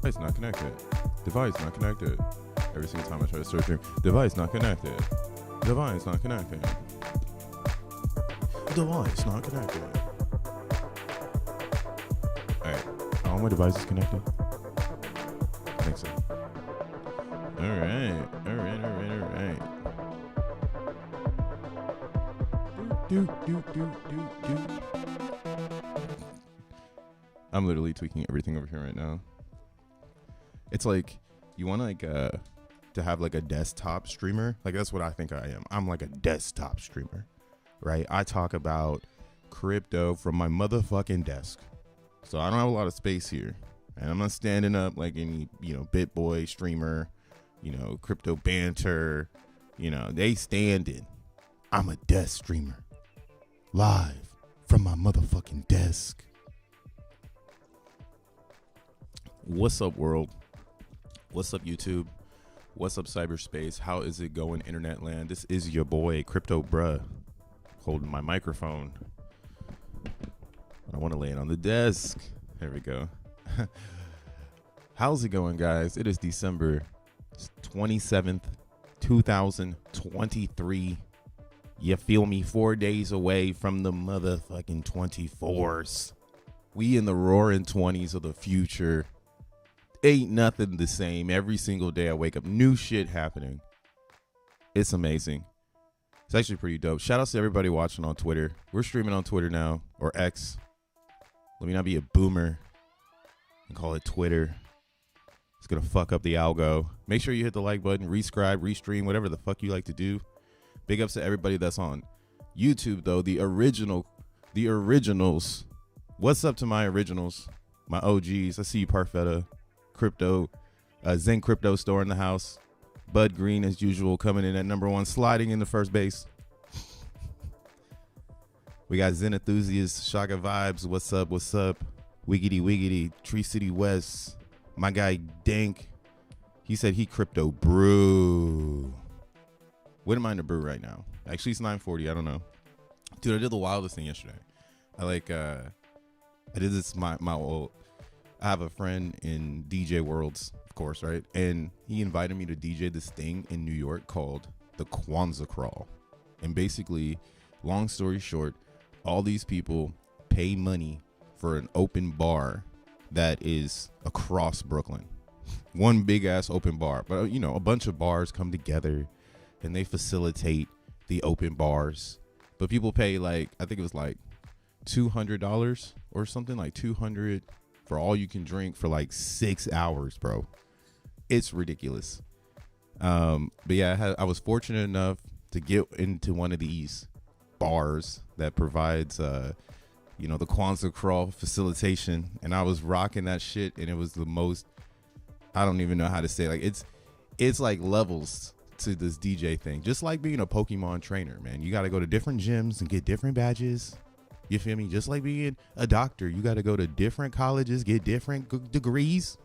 Device not connected. Device not connected. Every single time I try to search stream, device not connected. Device not connected. Device not connected. Alright. Are all my devices connected? I think so. Alright. Do. I'm literally tweaking everything over here right now. It's like, you want to have like a desktop streamer. Like, that's what I think I am. I'm like a desktop streamer, right? I talk about crypto from my motherfucking desk. So I don't have a lot of space here. And I'm not standing up like any, BitBoy streamer, crypto banter, they standing. I'm a desk streamer. Live from my motherfucking desk. What's up, world? What's up, YouTube? What's up, cyberspace? How is it going, internet land? This is your boy, Crypto Bruh, holding my microphone. I want to lay it on the desk. There we go. How's it going, guys? It is December 27th, 2023. You feel me? 4 days away from the motherfucking 24s. We in the roaring 20s of the future. Ain't nothing the same. Every single day I wake up, new shit happening. It's amazing. It's actually pretty dope. Shout out to everybody watching on Twitter. We're streaming on Twitter now, or X. Let me not be a boomer and call it Twitter. It's going to fuck up the algo. Make sure you hit the like button, rescribe, restream, whatever the fuck you like to do. Big ups to everybody that's on YouTube, though. The originals. What's up to my originals? My OGs. I see you, Parfetta. Crypto. Zen Crypto Store in the house. Bud Green, as usual, coming in at number 1, sliding into first base. We got Zen Enthusiasts, Shaka Vibes. What's up? What's up? Wiggity Wiggity. Tree City West. My guy, Dank. He said he crypto brew. What am I in the brew right now? Actually, it's 9:40. I don't know. Dude, I did the wildest thing yesterday. I did this, my old, I have a friend in DJ Worlds, of course, right? And he invited me to DJ this thing in New York called the Kwanzaa Crawl. And basically, long story short, all these people pay money for an open bar that is across Brooklyn. One big ass open bar. But, a bunch of bars come together and they facilitate the open bars. But people pay I think it was $200 or something, like $200 for all you can drink for 6 hours, bro. It's ridiculous. But yeah, I was fortunate enough to get into one of these bars that provides, the Kwanzaa Crawl facilitation. And I was rocking that shit. And it was the most, I don't even know how to say it. It's like levels to this DJ thing, just like being a Pokemon trainer, man. You got to go to different gyms and get different badges. You feel me? Just like being a doctor, you got to go to different colleges, get different degrees.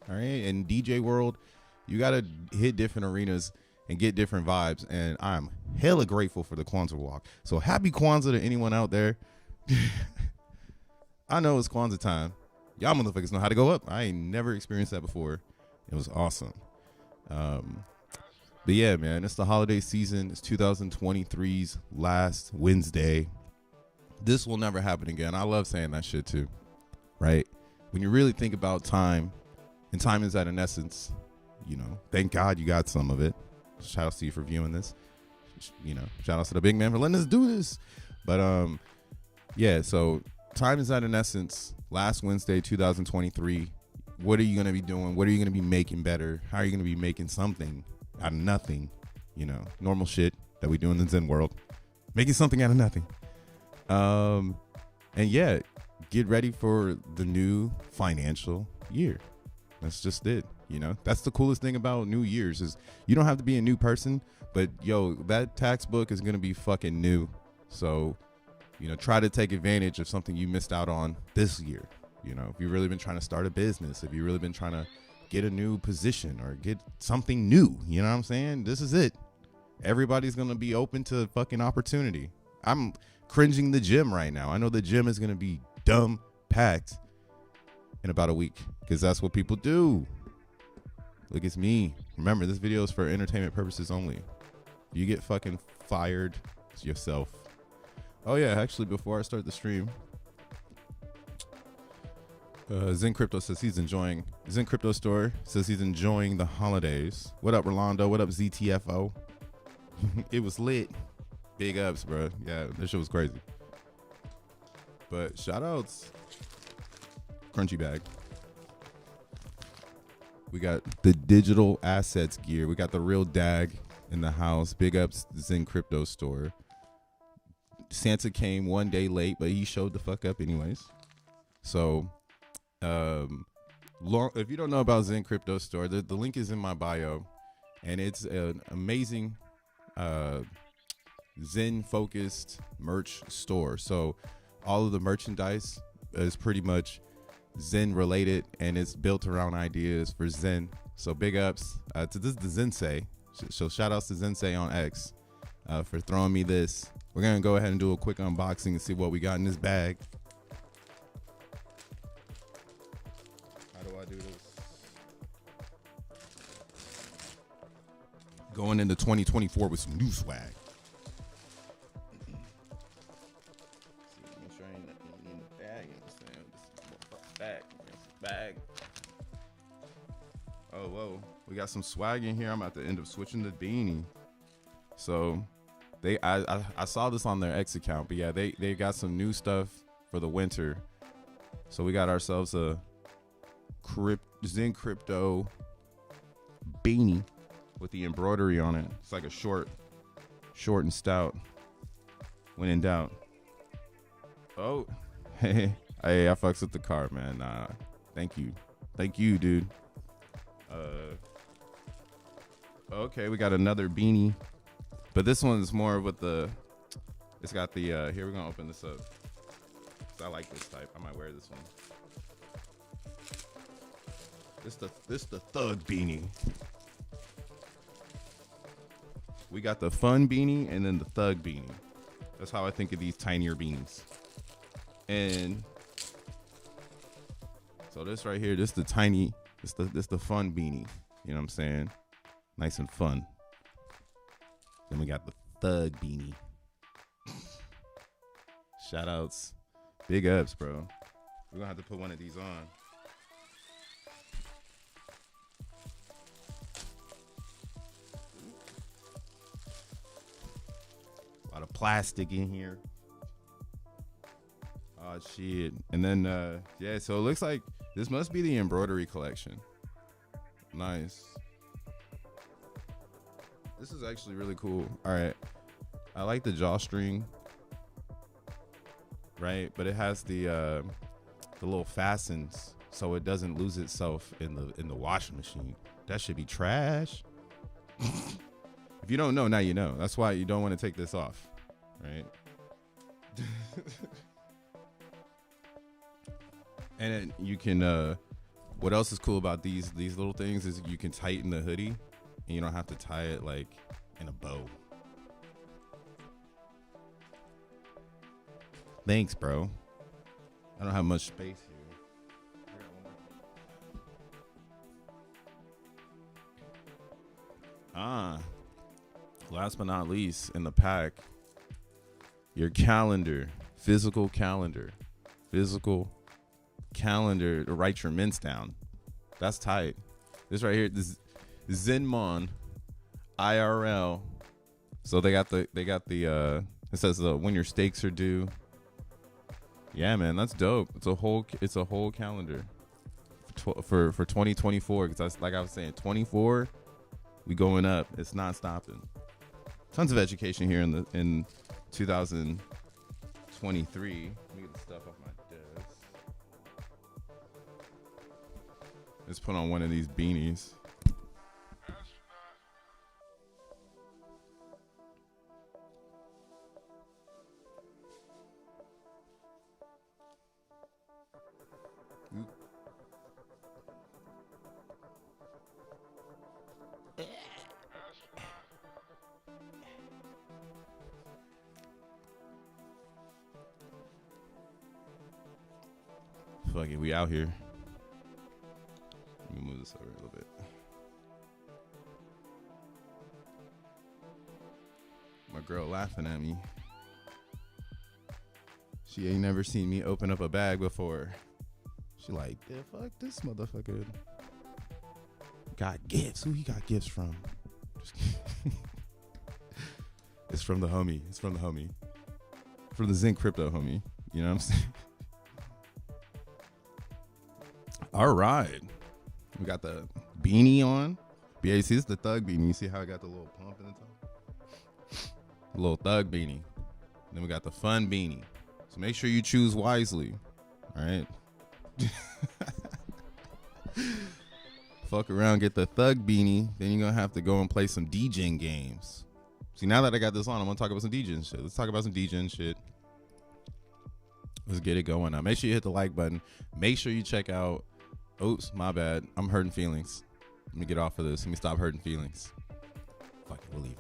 All right. And DJ World, you got to hit different arenas and get different vibes. And I'm hella grateful for the Kwanzaa walk. So happy Kwanzaa to anyone out there. I know it's Kwanzaa time. Y'all motherfuckers know how to go up. I ain't never experienced that before. It was awesome. But yeah, man, it's the holiday season. It's 2023's last Wednesday. This will never happen again. I love saying that shit too, right? When you really think about time, and time is at an essence, thank God you got some of it. Shout out to you for viewing this. Shout out to the big man for letting us do this. But yeah, so time is at an essence. Last Wednesday, 2023. What are you going to be doing? What are you going to be making better? How are you going to be making something out of nothing? Normal shit that we do in the Zen world. Making something out of nothing. And yeah, get ready for the new financial year. That's just it. That's the coolest thing about New Year's is you don't have to be a new person, but that tax book is going to be fucking new. So, try to take advantage of something you missed out on this year. If you've really been trying to start a business, if you've really been trying to get a new position or get something new, you know what I'm saying? This is it. Everybody's going to be open to fucking opportunity. I'm cringing the gym right now. I know the gym is going to be dumb packed. in about a week, because that's what people do. Look, it's me. Remember, this video is for entertainment purposes only. You get fucking fired, it's yourself. Oh yeah, actually, before I start the stream, Zen Crypto says he's enjoying. Zen Crypto Store says he's enjoying the holidays. What up, Rolando? What up, ZTFO? It was lit. Big ups, bro. Yeah, this shit was crazy. But shout outs. Crunchy bag. We got the digital assets gear. We got the real DAG in the house. Big ups, Zen Crypto Store. Santa came one day late, but he showed the fuck up anyways. So, if you don't know about Zen Crypto Store, the link is in my bio, and it's an amazing Zen focused merch store. So all of the merchandise is pretty much Zen related, and it's built around ideas for Zen. So big ups to this the Zensei. So shout outs to Zensei on X for throwing me this. We're gonna go ahead and do a quick unboxing and see what we got in this bag. How do I do this? Going into 2024 with some new swag. Make sure I ain't in the bag. You understand? This is bag. Oh, whoa. We got some swag in here. I'm at the end of switching the beanie. So I saw this on their X account, but yeah, they got some new stuff for the winter. So we got ourselves a Zen Crypto beanie with the embroidery on it. It's like a short and stout. When in doubt. Oh, hey, I fucks with the card, man. Nah, thank you, dude. Okay, we got another beanie, but this one's more with the. It's got the. Here, we're gonna open this up. I like this type. I might wear this one. This the thug beanie. We got the fun beanie and then the thug beanie. That's how I think of these tinier beanies. And so this right here, this the tiny, this the fun beanie. You know what I'm saying? Nice and fun. Then we got the thug beanie. Shout outs. Big ups, bro. We're gonna have to put one of these on. A lot of plastic in here. Oh shit. And then yeah, so it looks like this must be the embroidery collection. Nice. This is actually really cool. All right. I like the drawstring. Right? But it has the little fastens so it doesn't lose itself in the washing machine. That should be trash. If you don't know, now you know. That's why you don't want to take this off, right? And you can what else is cool about these little things is you can tighten the hoodie and you don't have to tie it like in a bow. Thanks, bro. I don't have much space here. Last but not least, in the pack, your calendar, physical calendar to write your mints down. That's tight. This right here, this Zenmon IRL. So they got the it says when your stakes are due. Yeah, man, that's dope. It's a whole calendar for 2024. Because that's like I was saying, 24, we going up. It's not stopping. Tons of education here in 2023. Let me get the stuff off my desk. Let's put on one of these beanies. Fuck it, we out here. Let me move this over a little bit. My girl laughing at me. She ain't never seen me open up a bag before. She like, the fuck this motherfucker got gifts. Who he got gifts from? It's from the homie. It's from the homie. From the Zen crypto homie. You know what I'm saying? All right. We got the beanie on. Yeah, you see, it's the thug beanie. You see how I got the little pump in the top? The little thug beanie. Then we got the fun beanie. So make sure you choose wisely. All right. Fuck around, get the thug beanie. Then you're going to have to go and play some DJing games. See, now that I got this on, I'm going to talk about some DJing shit. Let's talk about some DJing shit. Let's get it going now. Make sure you hit the like button. Make sure you check out. Oops, my bad. I'm hurting feelings. Let me get off of this. Let me stop hurting feelings. Fuck it, we'll leave it.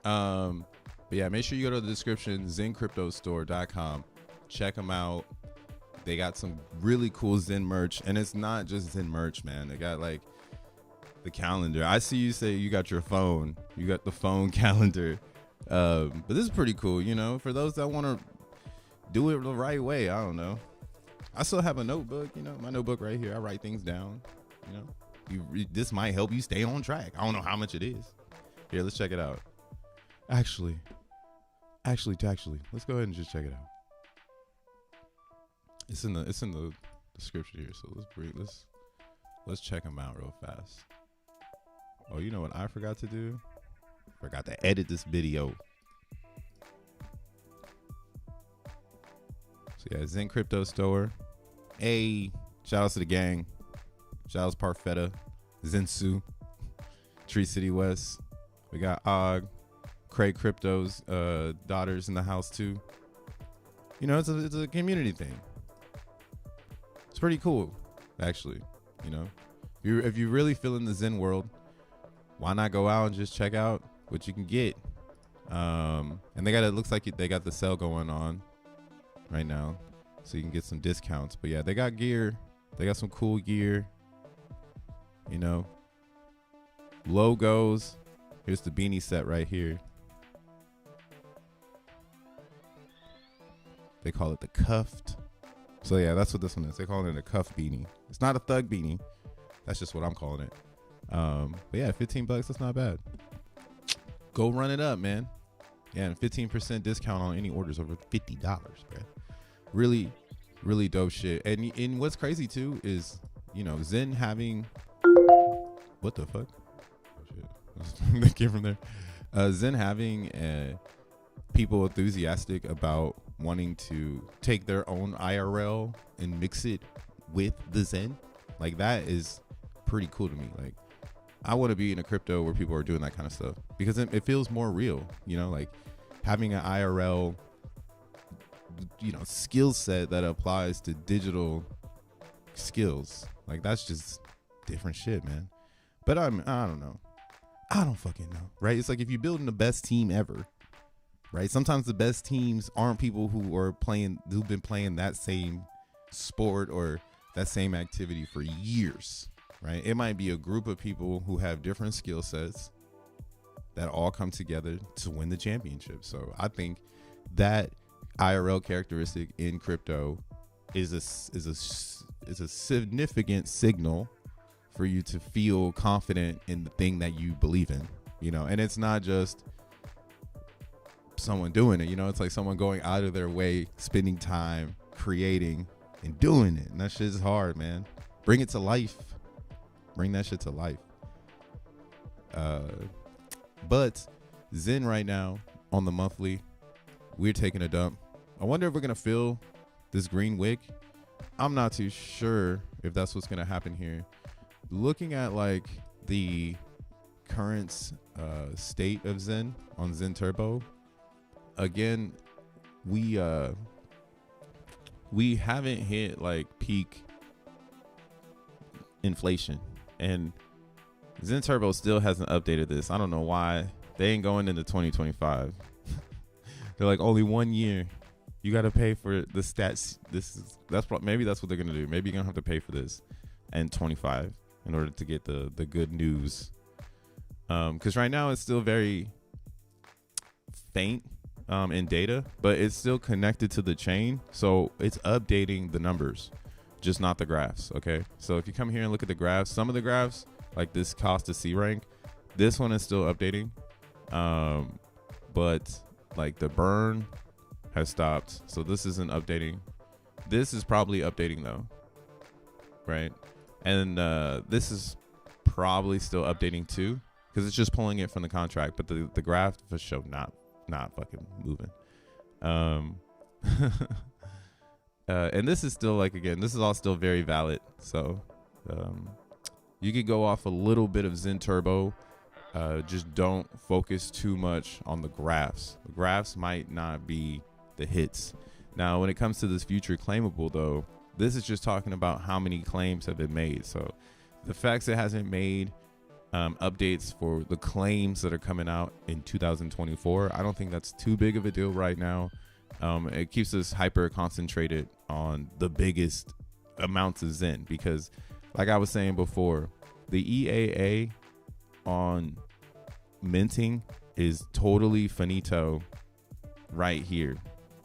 But yeah, make sure you go to the description, XenCryptoStore.com. Check them out. They got some really cool Zen merch, and it's not just Zen merch, man. They got like the calendar. I see you say you got your phone. You got the phone calendar. But this is pretty cool, you know, for those that want to do it the right way. I don't know. I still have a notebook, you know, my notebook right here. I write things down, you know. This might help you stay on track. I don't know how much it is. Here, let's check it out. Actually, let's go ahead and just check it out. It's in the description here. So let's check them out real fast. Oh, you know what I forgot to do? Forgot to edit this video. So yeah, Zen Crypto Store. Hey, shout outs to the gang. Shout outs Parfetta, Zensu, Tree City West. We got Og, Craig Crypto's daughters in the house too. You know, it's a community thing. It's pretty cool, actually. You know, if you really feel in the Zen world, why not go out and just check out what you can get? And it looks like they got the sale going on right now, so you can get some discounts. But yeah, they got gear. They got some cool gear. You know, logos. Here's the beanie set right here. They call it the cuffed. So yeah, that's what this one is. They call it a cuff beanie. It's not a thug beanie. That's just what I'm calling it. But yeah, $15. That's not bad. Go run it up, man. Yeah, and 15% discount on any orders over $50, bro. Really, really dope shit. And what's crazy too is, you know, Zen having what the fuck? Oh shit, that came from there. Zen having people enthusiastic about wanting to take their own IRL and mix it with the Zen, like that is pretty cool to me. Like, I want to be in a crypto where people are doing that kind of stuff because it feels more real, you know, like having an IRL, you know, skill set that applies to digital skills. Like, that's just different shit, man. But I don't know. I don't fucking know, right? It's like if you're building the best team ever, right? Sometimes the best teams aren't people who've been playing that same sport or that same activity for years, right? It might be a group of people who have different skill sets that all come together to win the championship. So I think that IRL characteristic in crypto is a significant signal for you to feel confident in the thing that you believe in, you know. And it's not just someone doing it, you know, it's like someone going out of their way, spending time creating and doing it. And that shit is hard, man. Bring it to life. Bring that shit to life. But Zen right now on the monthly, we're taking a dump. I wonder if we're gonna fill this green wick. I'm not too sure if that's what's gonna happen here. Looking at like the current state of Zen on Zen Turbo, again, we haven't hit like peak inflation, and Zen Turbo still hasn't updated this. I don't know why. They ain't going into 2025. They're like, only 1 year. You got to pay for the stats. Maybe that's what they're gonna do. Maybe you're gonna have to pay for this. and 25 in order to get the good news. Because right now it's still very faint in data, but it's still connected to the chain, so it's updating the numbers, just not the graphs. Okay, so if you come here and look at the graphs, some of the graphs, like this cost to C rank, this one is still updating, but like the burn has stopped, so this isn't updating. This is probably updating though, right? And this is probably still updating too, because it's just pulling it from the contract, but the graph for sure not fucking moving. And this is still, like, again, this is all still very valid, so you could go off a little bit of Zen Turbo. Just don't focus too much on the graphs. The graphs might not be the hits. Now, when it comes to this future claimable, though, this is just talking about how many claims have been made. So the fact it hasn't made updates for the claims that are coming out in 2024, I don't think that's too big of a deal right now. It keeps us hyper concentrated on the biggest amounts of Zen, because like I was saying before, the EAA on minting is totally finito right here.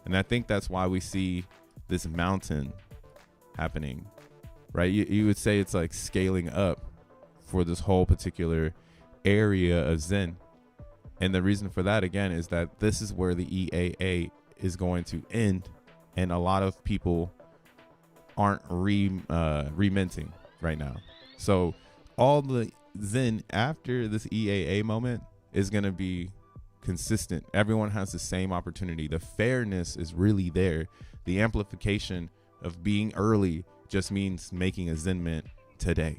And I think that's why we see this mountain happening, right? You would say it's like scaling up for this whole particular area of Zen. And the reason for that, again, is that this is where the EAA is going to end, and a lot of people aren't reminting right now. So all the Zen after this EAA moment is going to be consistent. Everyone has the same opportunity. The fairness is really there. The amplification of being early just means making a Zen mint today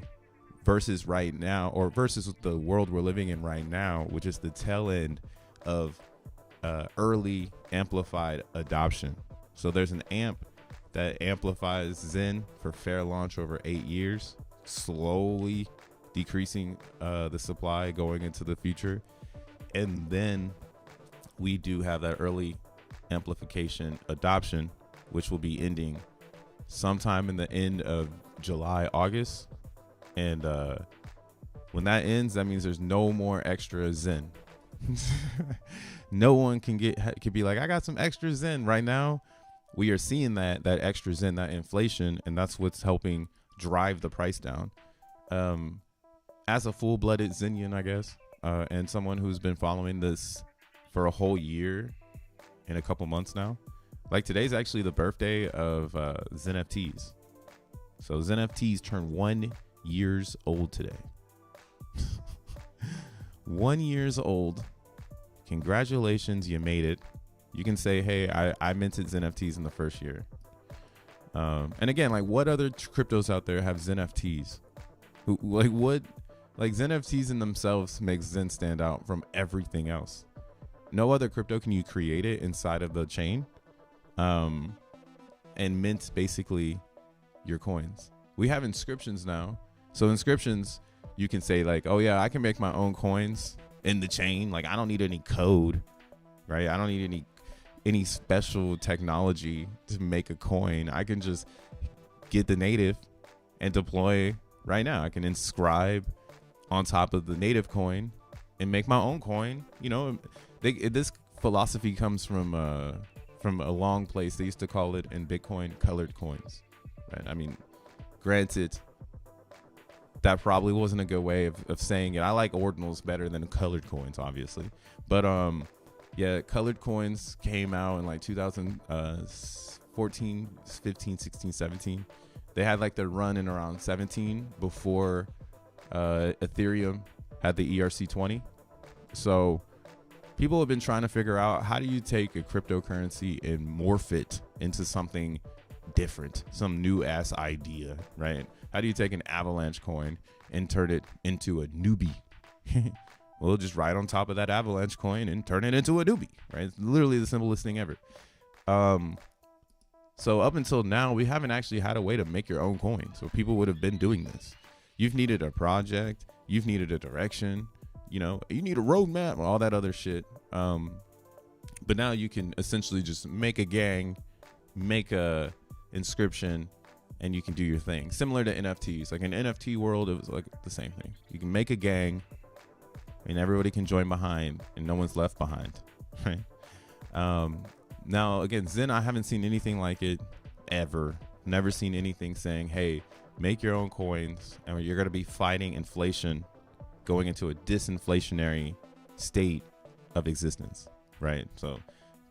versus right now, or versus the world we're living in right now, which is the tail end of early amplified adoption. So there's an amp that amplifies Zen for fair launch over 8 years, slowly decreasing the supply going into the future. And then we do have that early amplification adoption, which will be ending sometime in the end of July, August. And when that ends, that means there's no more extra Zen. No one can be like, I got some extra Zen right now. We are seeing that extra Zen, that inflation, and that's what's helping drive the price down. As a full-blooded Zenian, I guess, and someone who's been following this for a whole year and a couple months now, like today's actually the birthday of XeNFTs. So XeNFTs turn 1 year old today. 1 year old. Congratulations, you made it. You can say, hey, I minted XeNFTs in the first year. And again, like, what other cryptos out there have XeNFTs? Like XeNFTs in themselves makes Zen stand out from everything else. No other crypto can you create it inside of the chain, and mint basically your coins. We have inscriptions now. So inscriptions, you can say like, oh yeah, I can make my own coins in the chain. Like, I don't need any code, right? I don't need any special technology to make a coin. I can just get the native and deploy right now. I can inscribe on top of the native coin and make my own coin. You know, this philosophy comes from a long place. They used to call it in Bitcoin colored coins, right? I mean, granted, that probably wasn't a good way of saying it. I like ordinals better than colored coins, obviously. But yeah, colored coins came out in like 2014, 15, 16, 17. They had like their run in around 17 before Ethereum had the ERC20. So people have been trying to figure out, how do you take a cryptocurrency and morph it into something different, some new ass idea, right? How do you take an avalanche coin and turn it into a newbie? We'll just ride on top of that avalanche coin and turn it into a newbie, right? It's literally the simplest thing ever. So up until now, we haven't actually had a way to make your own coin. So people would have been doing this. You've needed a project, you've needed a direction, you know, you need a roadmap, all that other shit. But now you can essentially just make a gang, make a inscription, and you can do your thing. Similar to NFTs. Like in NFT world, it was like the same thing. You can make a gang and everybody can join behind and no one's left behind. Right. Now again, Zen, I haven't seen anything like it ever. Never seen anything saying, hey, make your own coins and you're going to be fighting inflation, going into a disinflationary state of existence. Right. So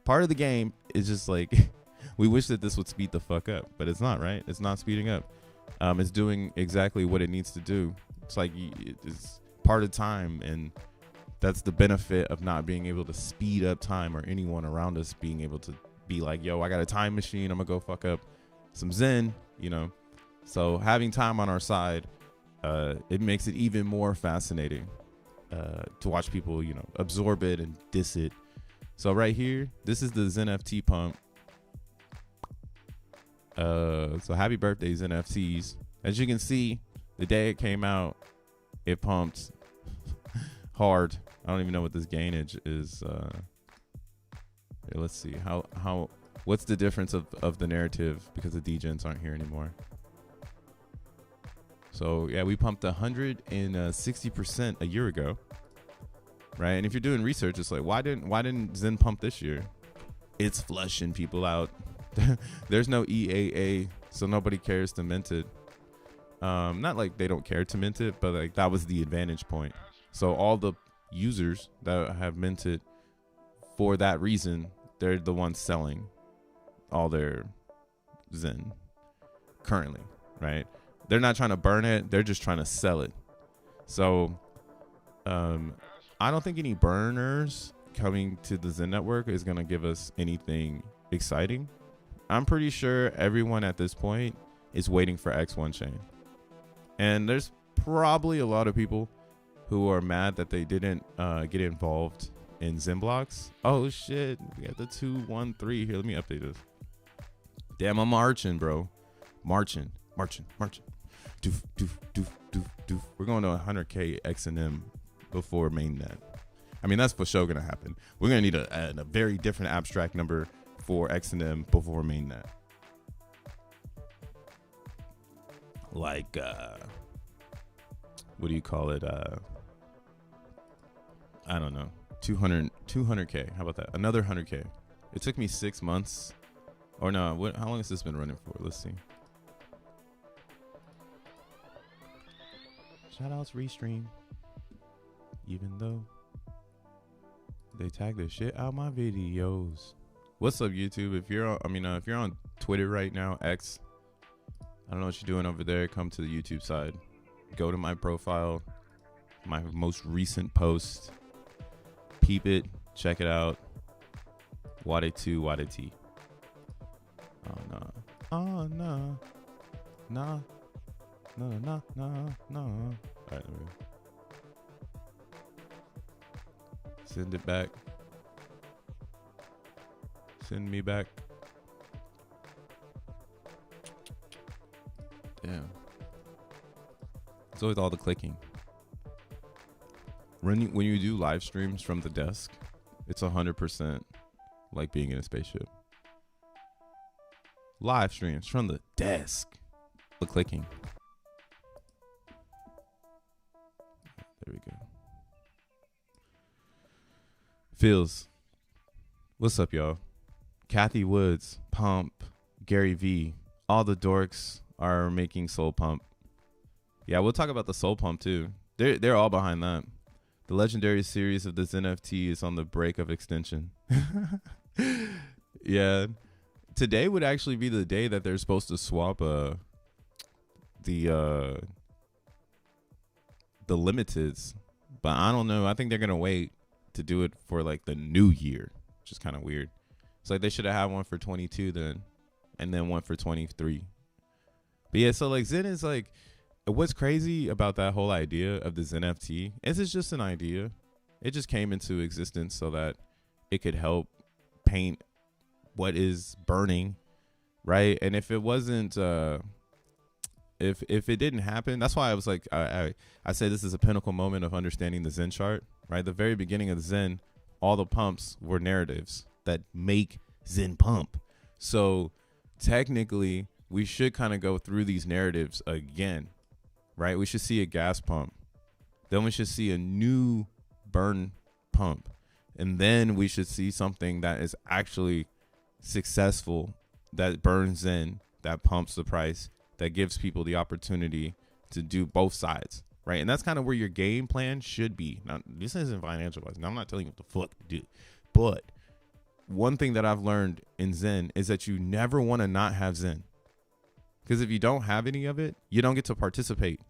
part of the game is just like, we wish that this would speed the fuck up, but it's not, right? It's not speeding up. It's doing exactly what it needs to do. It's like it's part of time, and that's the benefit of not being able to speed up time, or anyone around us being able to be like, yo, I got a time machine, I'm gonna go fuck up some Zen, you know? So having time on our side, it makes it even more fascinating to watch people, you know, absorb it and diss it. So right here, this is the XenFT pump. So happy birthday, XeNFTs. As you can see, the day it came out, it pumped hard. I don't even know what this gainage is. Here, let's see what's the difference of the narrative, because the degens aren't here anymore. So yeah, we pumped 160% a year ago, right? And if you're doing research, it's like, why didn't Zen pump this year? It's flushing people out. There's no EAA, so nobody cares to mint it. Not like they don't care to mint it, but like that was the advantage point. So all the users that have minted for that reason, they're the ones selling all their Zen currently, right? They're not trying to burn it, they're just trying to sell it. So I don't think any burners coming to the Zen network is going to give us anything exciting. I'm pretty sure everyone at this point is waiting for X1 chain. And there's probably a lot of people who are mad that they didn't get involved in XENblocks. Oh shit, we got the 213 here. Let me update this. Damn, I'm marching, bro. Marching. Doof, doof, doof, doof, doof. We're going to 100K XNM before mainnet. I mean, that's for sure gonna happen. We're gonna need a very different abstract number for XNM before mainnet. Like, what do you call it? I don't know. 200K. How about that? Another 100K. It took me 6 months. Or no, how long has this been running for? Let's see. Shout outs Restream. Even though they tag the shit out my videos. What's up, YouTube? If you're on Twitter right now, X, I don't know what you're doing over there. Come to the YouTube side. Go to my profile, my most recent post. Peep it. Check it out. Wade2, Wade T. Oh no. Oh no. Nah. No. All right, there we go. Send it back. Send me back. Damn. It's always all the clicking. When you do live streams from the desk, it's 100% like being in a spaceship. Live streams from the desk. The clicking. There we go. Feels. What's up, y'all? Kathy Woods, Pump, Gary V. All the dorks are making Soul Pump. Yeah, we'll talk about the Soul Pump too. They're all behind that. The legendary series of the XenFT is on the break of extension. Yeah. Today would actually be the day that they're supposed to swap the limiteds. But I don't know. I think they're gonna wait to do it for like the new year, which is kind of weird. It's like they should have had one for 22 then, and then one for 23. But yeah, so like Zen is like, what's crazy about that whole idea of the XenFT is it's just an idea. It just came into existence so that it could help paint what is burning, right? And if it wasn't, if it didn't happen, that's why I was like, I say this is a pinnacle moment of understanding the Zen chart, right? The very beginning of the Zen, all the pumps were narratives that make Zen pump. So technically, we should kind of go through these narratives again, right? We should see a gas pump. Then we should see a new burn pump. And then we should see something that is actually successful, that burns in, that pumps the price, that gives people the opportunity to do both sides, right? And that's kind of where your game plan should be. Now, this isn't financial advice. Now, I'm not telling you what the fuck to do. But one thing that I've learned in Zen is that you never want to not have Zen. Because if you don't have any of it, you don't get to participate.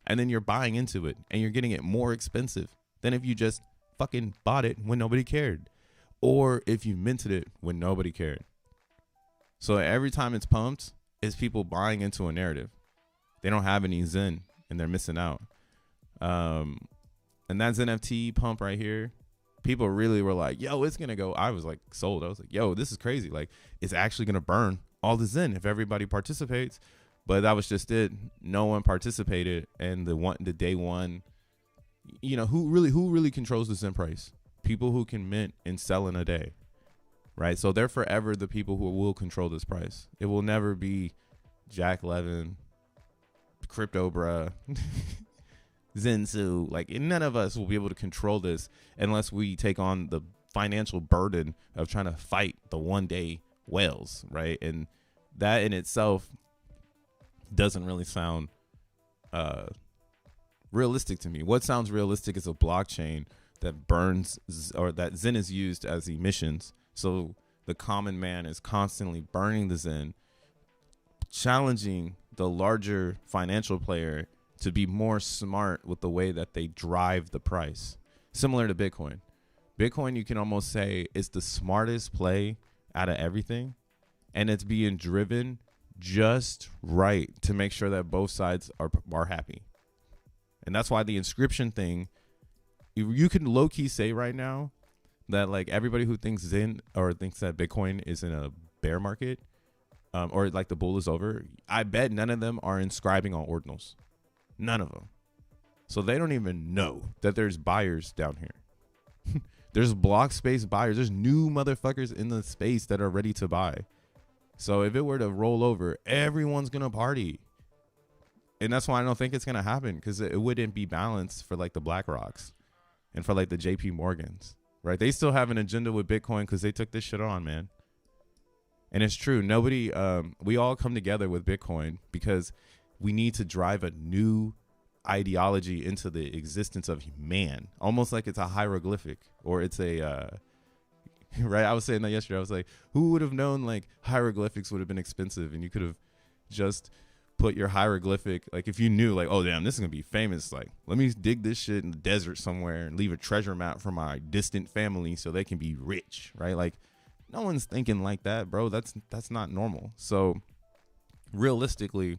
And then you're buying into it and you're getting it more expensive than if you just fucking bought it when nobody cared. Or if you minted it when nobody cared. So every time it's pumped, it's people buying into a narrative. They don't have any Zen and they're missing out. And that XenFT pump right here, people really were like, yo, it's going to go. I was like sold. I was like, yo, this is crazy. Like, it's actually going to burn all the Zen if everybody participates. But that was just it. No one participated. And the day one, you know, who really controls the Zen price? People who can mint and sell in a day, right? So they're forever the people who will control this price. It will never be Jack Levin, Crypto Bruh, Zensu. Like, none of us will be able to control this unless we take on the financial burden of trying to fight the one-day whales, right? And that in itself doesn't really sound realistic to me. What sounds realistic is a blockchain that burns, or that Zen is used as emissions. So the common man is constantly burning the Zen, challenging the larger financial player to be more smart with the way that they drive the price. Similar to Bitcoin. Bitcoin, you can almost say, is the smartest play out of everything. And it's being driven just right to make sure that both sides are happy. And that's why the inscription thing, you can low-key say right now that like everybody who thinks Zen or thinks that Bitcoin is in a bear market, or like the bull is over, I bet none of them are inscribing on ordinals. None of them. So they don't even know that there's buyers down here. There's block space buyers. There's new motherfuckers in the space that are ready to buy. So if it were to roll over, everyone's going to party. And that's why I don't think it's going to happen, because it wouldn't be balanced for like the BlackRocks and for like the JP Morgans, right? They still have an agenda with Bitcoin because they took this shit on, man. And it's true. Nobody, we all come together with Bitcoin because we need to drive a new ideology into the existence of man, almost like it's a hieroglyphic, or it's a, right? I was saying that yesterday. I was like, who would have known like hieroglyphics would have been expensive, and you could have just put your hieroglyphic, like if you knew like, oh damn, this is gonna be famous, like let me dig this shit in the desert somewhere and leave a treasure map for my distant family so they can be rich, right? Like no one's thinking like that, bro. That's not normal. So realistically,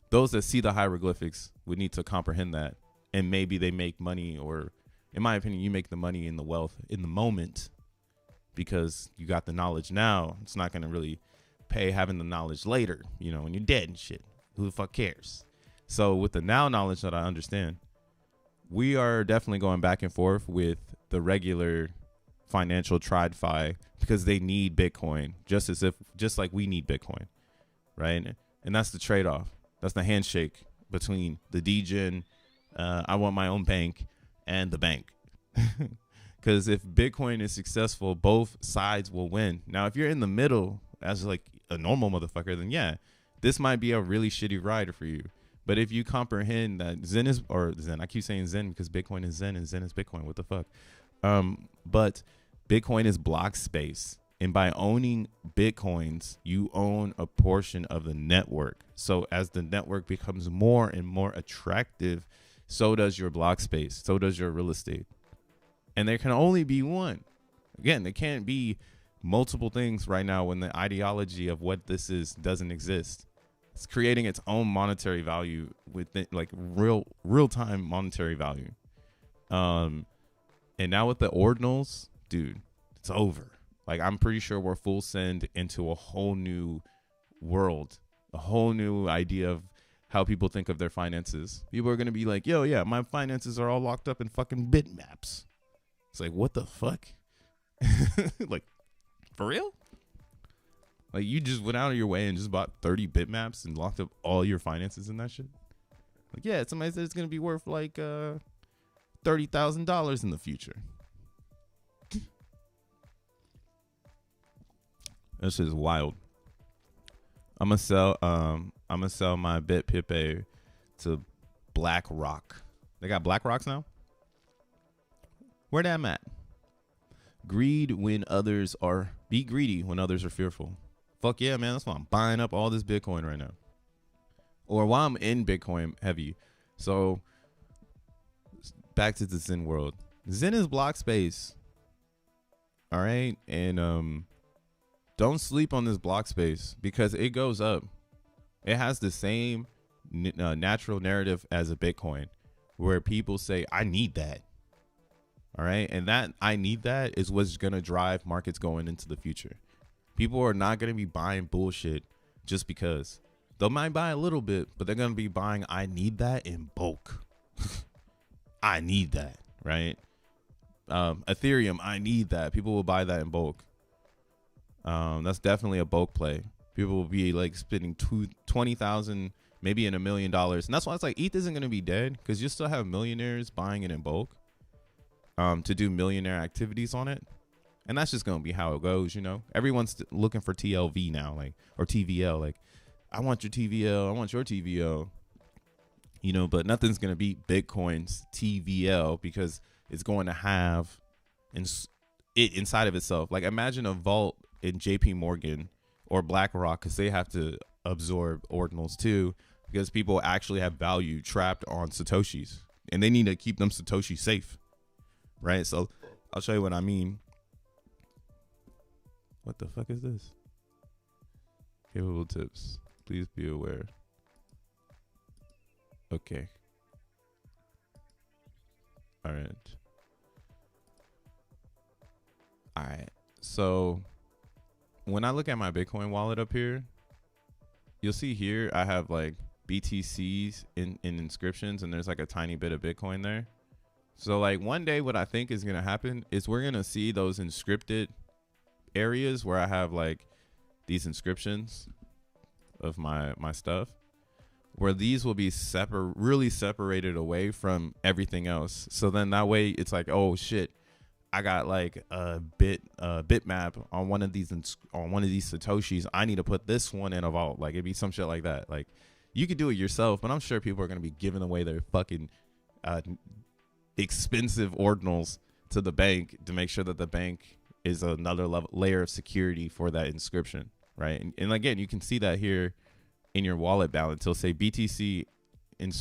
those that see the hieroglyphics would need to comprehend that, and maybe they make money, or in my opinion, you make the money and the wealth in the moment because you got the knowledge now. It's not going to really pay having the knowledge later, you know, when you're dead and shit. Who the fuck cares? So with the now knowledge that I understand, we are definitely going back and forth with the regular financial TradFi because they need Bitcoin just like we need Bitcoin, right? And that's the trade-off. That's the handshake between the degen, I want my own bank, and the bank. Because if Bitcoin is successful, both sides will win. Now, if you're in the middle as like a normal motherfucker, then yeah, this might be a really shitty ride for you. But if you comprehend that Zen is, or Zen, I keep saying Zen because Bitcoin is Zen and Zen is Bitcoin. What the fuck? But Bitcoin is block space. And by owning Bitcoins, you own a portion of the network. So as the network becomes more and more attractive, so does your block space. So does your real estate. And there can only be one. Again, there can't be multiple things right now when the ideology of what this is doesn't exist. It's creating its own monetary value with it, like real-time monetary value. And now with the ordinals, dude, it's over. Like, I'm pretty sure we're full send into a whole new world, a whole new idea of how people think of their finances. People are going to be like, yo, yeah, my finances are all locked up in fucking bitmaps. It's like, what the fuck? Like, for real? Like, you just went out of your way and just bought 30 bitmaps and locked up all your finances in that shit. Like, yeah, somebody said it's gonna be worth like $30,000 in the future. This is wild. I'm gonna sell my P.o.P to BlackRock. They got BlackRocks now. Where them at? Be greedy when others are fearful. Fuck yeah, man. That's why I'm buying up all this Bitcoin right now. Or while I'm in Bitcoin heavy. So back to the Zen world. Zen is block space. All right. And don't sleep on this block space because it goes up. It has the same natural narrative as a Bitcoin where people say, I need that. All right. And that I need that is what's going to drive markets going into the future. People are not going to be buying bullshit just because. They might buy a little bit, but they're going to be buying, I need that in bulk. I need that. Right. Ethereum, I need that. People will buy that in bulk. That's definitely a bulk play. People will be like spending 20,000, maybe in $1 million. And that's why it's like ETH isn't going to be dead because you still have millionaires buying it in bulk to do millionaire activities on it. And that's just going to be how it goes, you know. Everyone's looking for TLV now, like, or TVL. Like, I want your TVL. I want your TVL. You know, but nothing's going to beat Bitcoin's TVL because it's going to have it inside of itself. Like, imagine a vault in JP Morgan or BlackRock because they have to absorb ordinals too because people actually have value trapped on Satoshis and they need to keep them Satoshi safe. Right. So I'll show you what I mean. What the fuck is this? Capable tips. Please be aware. Okay. All right. All right. So when I look at my Bitcoin wallet up here, you'll see here I have like BTCs in inscriptions and there's like a tiny bit of Bitcoin there. So like one day what I think is going to happen is we're going to see those inscripted areas where I have like these inscriptions of my stuff where these will be really separated away from everything else. So then that way it's like, oh shit, I got like a bitmap on one of these Satoshis. I need to put this one in a vault. Like it'd be some shit like that. Like you could do it yourself, but I'm sure people are going to be giving away their fucking expensive ordinals to the bank to make sure that the bank is another layer of security for that inscription, right? And again, you can see that here in your wallet balance. It'll say BTC in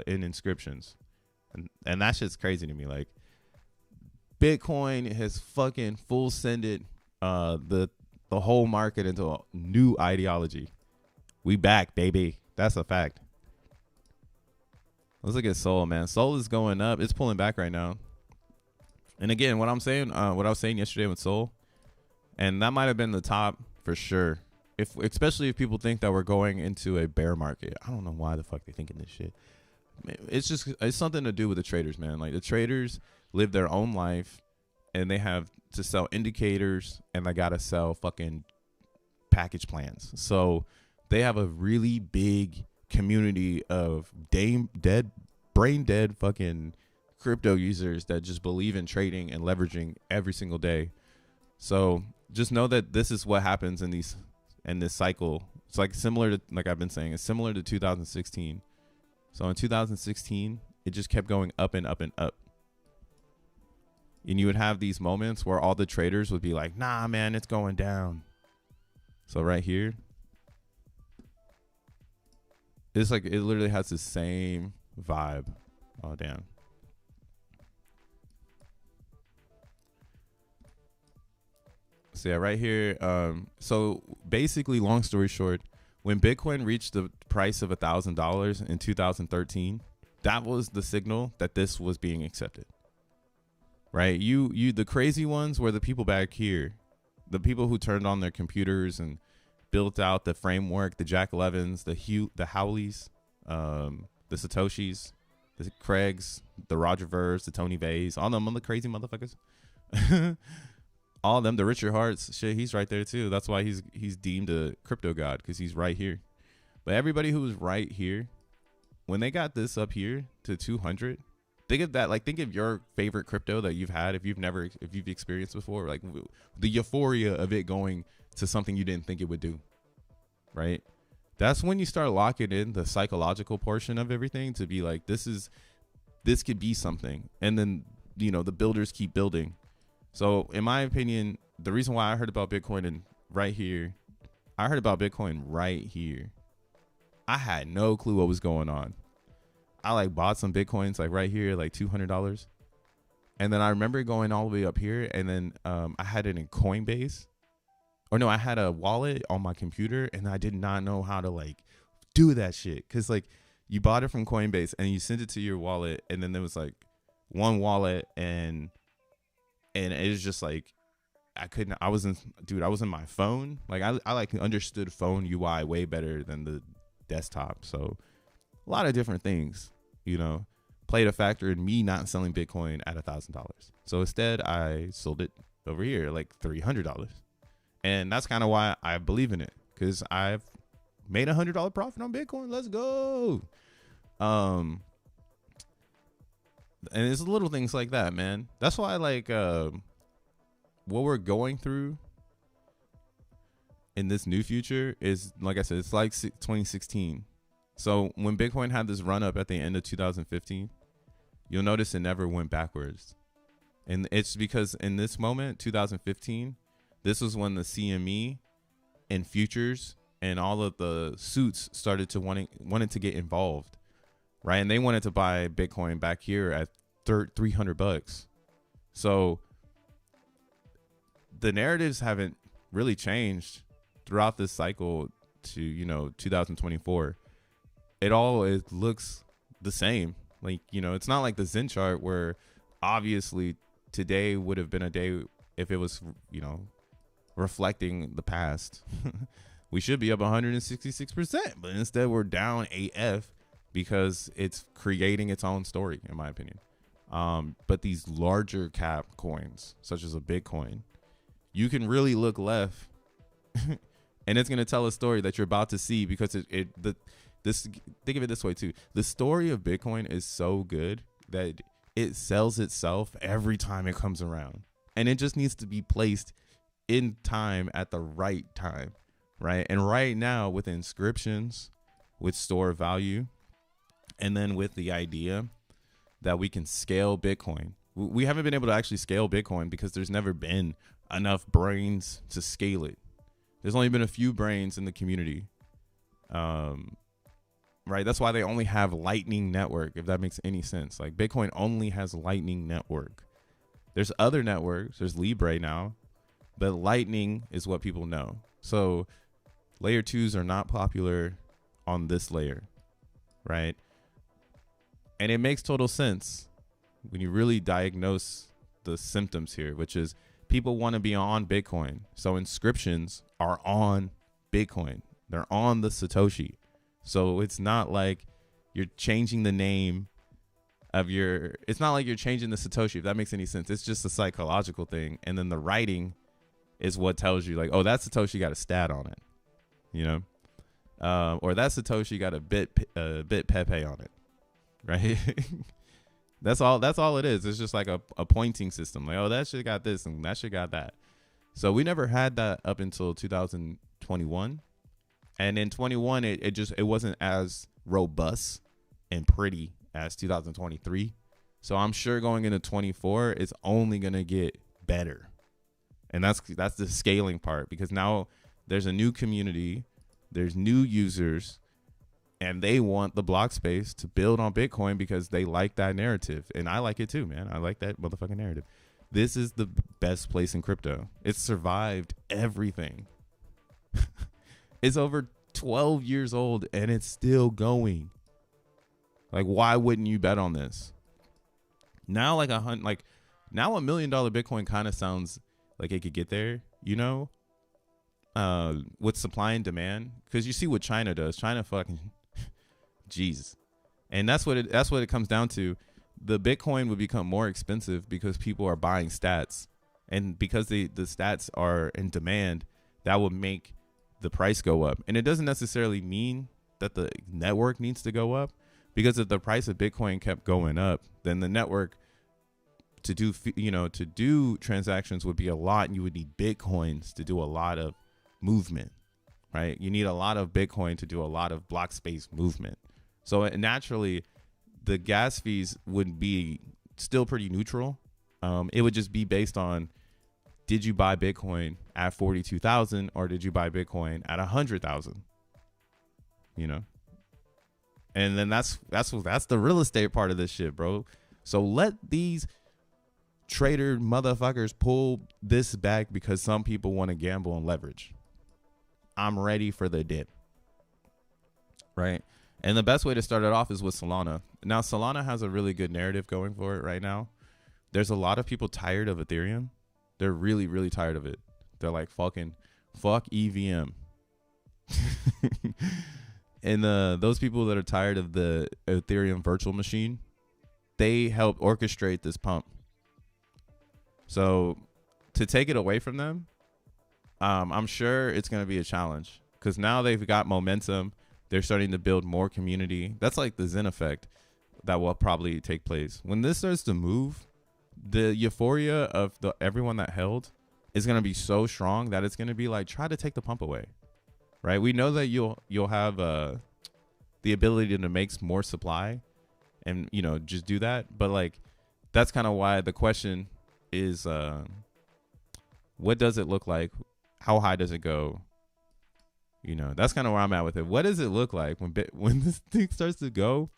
inscriptions, and that shit's crazy to me. Like Bitcoin has fucking full sended the whole market into a new ideology. We back, baby. That's a fact. Let's look at Sol, man. Sol is going up. It's pulling back right now. And again, what I was saying yesterday with Sol, and that might have been the top for sure. Especially if people think that we're going into a bear market. I don't know why the fuck they're thinking this shit. It's something to do with the traders, man. Like the traders live their own life and they have to sell indicators and they got to sell fucking package plans. So they have a really big community of brain dead fucking crypto users that just believe in trading and leveraging every single day. So just know that this is what happens in this cycle. It's like similar to, like I've been saying, it's similar to 2016. So in 2016, it just kept going up and up and up. And you would have these moments where all the traders would be like, nah, man, it's going down. So right here, it's like, it literally has the same vibe. Oh, damn. So yeah, right here. So basically, long story short, when Bitcoin reached the price of $1,000 in 2013, that was the signal that this was being accepted. Right? The crazy ones were the people back here, the people who turned on their computers and built out the framework, the Jack Levins, the Howleys, the Satoshis, the Craigs, the Roger Vers, the Tony Vays, all them other crazy motherfuckers. all of them, the Richard Harts, shit, he's right there too. That's why he's deemed a crypto god, because he's right here. But everybody who was right here, when they got this up here to 200, think of that. Like, think of your favorite crypto that you've had, if you've experienced before, like the euphoria of it going to something you didn't think it would do, right? That's when you start locking in the psychological portion of everything to be like, this could be something. And then, you know, the builders keep building. So in my opinion, the reason why I heard about Bitcoin right here, I had no clue what was going on. I like bought some Bitcoins like right here, like $200. And then I remember going all the way up here, and then I had it in Coinbase. Or no, I had a wallet on my computer, and I did not know how to like do that shit. Cause like you bought it from Coinbase and you sent it to your wallet, and then there was like one wallet, and it was just like I was in my phone. Like I like understood phone UI way better than the desktop. So a lot of different things, you know, played a factor in me not selling Bitcoin at $1,000. So instead I sold it over here like $300. And that's kind of why I believe in it, because I've made $100 profit on Bitcoin. Let's go. And it's little things like that, man. That's why I like what we're going through in this new future is, like I said, it's like 2016. So when Bitcoin had this run up at the end of 2015, you'll notice it never went backwards. And it's because in this moment, 2015, this was when the CME and futures and all of the suits started to wanted to get involved, right? And they wanted to buy Bitcoin back here at $300. So the narratives haven't really changed throughout this cycle to, you know, 2024. It looks the same. Like, you know, it's not like the Zen chart where obviously today would have been a day if it was, you know, reflecting the past. We should be up 166%, but instead we're down AF because it's creating its own story, in my opinion. But these larger cap coins, such as a Bitcoin, you can really look left and it's going to tell a story that you're about to see, because think of it this way too. The story of Bitcoin is so good that it sells itself every time it comes around, and it just needs to be placed in time at the right time, right? And right now with inscriptions, with store value, and then with the idea that we can scale Bitcoin. We haven't been able to actually scale Bitcoin because there's never been enough brains to scale it. There's only been a few brains in the community. Right? That's why they only have Lightning Network, if that makes any sense. Like Bitcoin only has Lightning Network. There's other networks. There's Libre now, but Lightning is what people know. So layer 2s are not popular on this layer, right? And it makes total sense when you really diagnose the symptoms here, which is people want to be on Bitcoin. So inscriptions are on Bitcoin. They're on the Satoshi. So it's not like you're changing the name of it's not like you're changing the Satoshi, if that makes any sense. It's just a psychological thing. And then the writing is what tells you like, oh, that Satoshi got a stat on it, you know, or that Satoshi got a bit Pepe on it. Right. That's all it is. It's just like a pointing system. Like, oh, that shit got this and that shit got that. So we never had that up until 2021. And in 21, it wasn't as robust and pretty as 2023. So I'm sure going into 24, it's only going to get better. And that's the scaling part, because now there's a new community, there's new users, and they want the block space to build on Bitcoin because they like that narrative. And I like it too, man. I like that motherfucking narrative. This is the best place in crypto. It's survived everything. It's over 12 years old and it's still going. Like, why wouldn't you bet on this? Now, now $1 million Bitcoin kind of sounds like it could get there, you know, with supply and demand. Because you see what China does. China fucking... Jesus. And that's what it comes down to. The Bitcoin would become more expensive because people are buying stats And because the stats are in demand, that will make the price go up. And it doesn't necessarily mean that the network needs to go up, because if the price of Bitcoin kept going up, then the network to do transactions would be a lot, and you would need Bitcoins to do a lot of movement, right? You need a lot of Bitcoin to do a lot of block space movement. So naturally, the gas fees would be still pretty neutral. It would just be based on, did you buy Bitcoin at 42,000 or did you buy Bitcoin at 100,000? And then that's the real estate part of this shit, bro. So let these trader motherfuckers pull this back because some people want to gamble and leverage. I'm ready for the dip, right? And the best way to start it off is with Solana. Now, Solana has a really good narrative going for it right now. There's a lot of people tired of Ethereum. They're really, really tired of it. They're like, fuck EVM. And those people that are tired of the Ethereum virtual machine, they help orchestrate this pump. So to take it away from them, I'm sure it's going to be a challenge, because now they've got momentum. They're starting to build more community. That's like the Zen effect that will probably take place. When this starts to move, the euphoria of everyone that held is going to be so strong that it's going to be like, try to take the pump away, right? We know that you'll have the ability to make more supply and, just do that. But like, that's kind of why the question is, what does it look like? How high does it go? That's kind of where I'm at with it. What does it look like when this thing starts to go?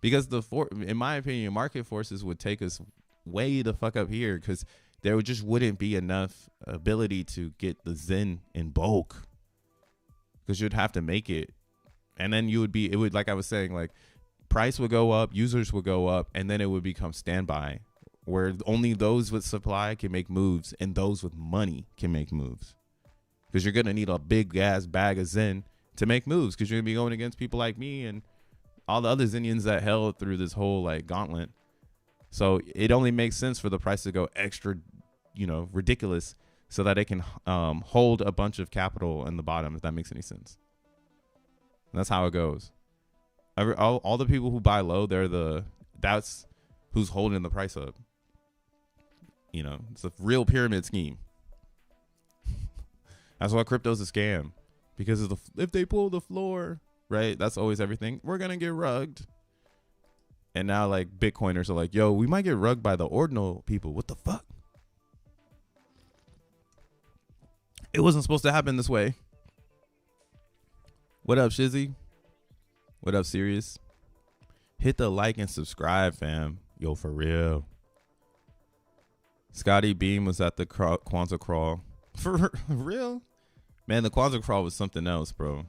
Because in my opinion, market forces would take us way the fuck up here, because there just wouldn't be enough ability to get the Zen in bulk, because you'd have to make it. And then it would, like I was saying, like, price would go up, users would go up, and then it would become standby, where only those with supply can make moves and those with money can make moves. Because you're going to need a big ass bag of Zen to make moves, because you're going to be going against people like me and all the other Zenians that held through this whole like gauntlet. So it only makes sense for the price to go extra, ridiculous, so that it can hold a bunch of capital in the bottom, if that makes any sense. And that's how it goes. All the people who buy low, that's who's holding the price up. It's a real pyramid scheme. That's why crypto's a scam, because if they pull the floor, right, that's always everything. We're going to get rugged. And now, like, Bitcoiners are like, yo, we might get rugged by the ordinal people. What the fuck? It wasn't supposed to happen this way. What up, Shizzy? What up, Sirius? Hit the like and subscribe, fam. Yo, for real. Scotty Beam was at the Kwanzaa crawl. For real? Man, the Kwanzaa crawl was something else, bro.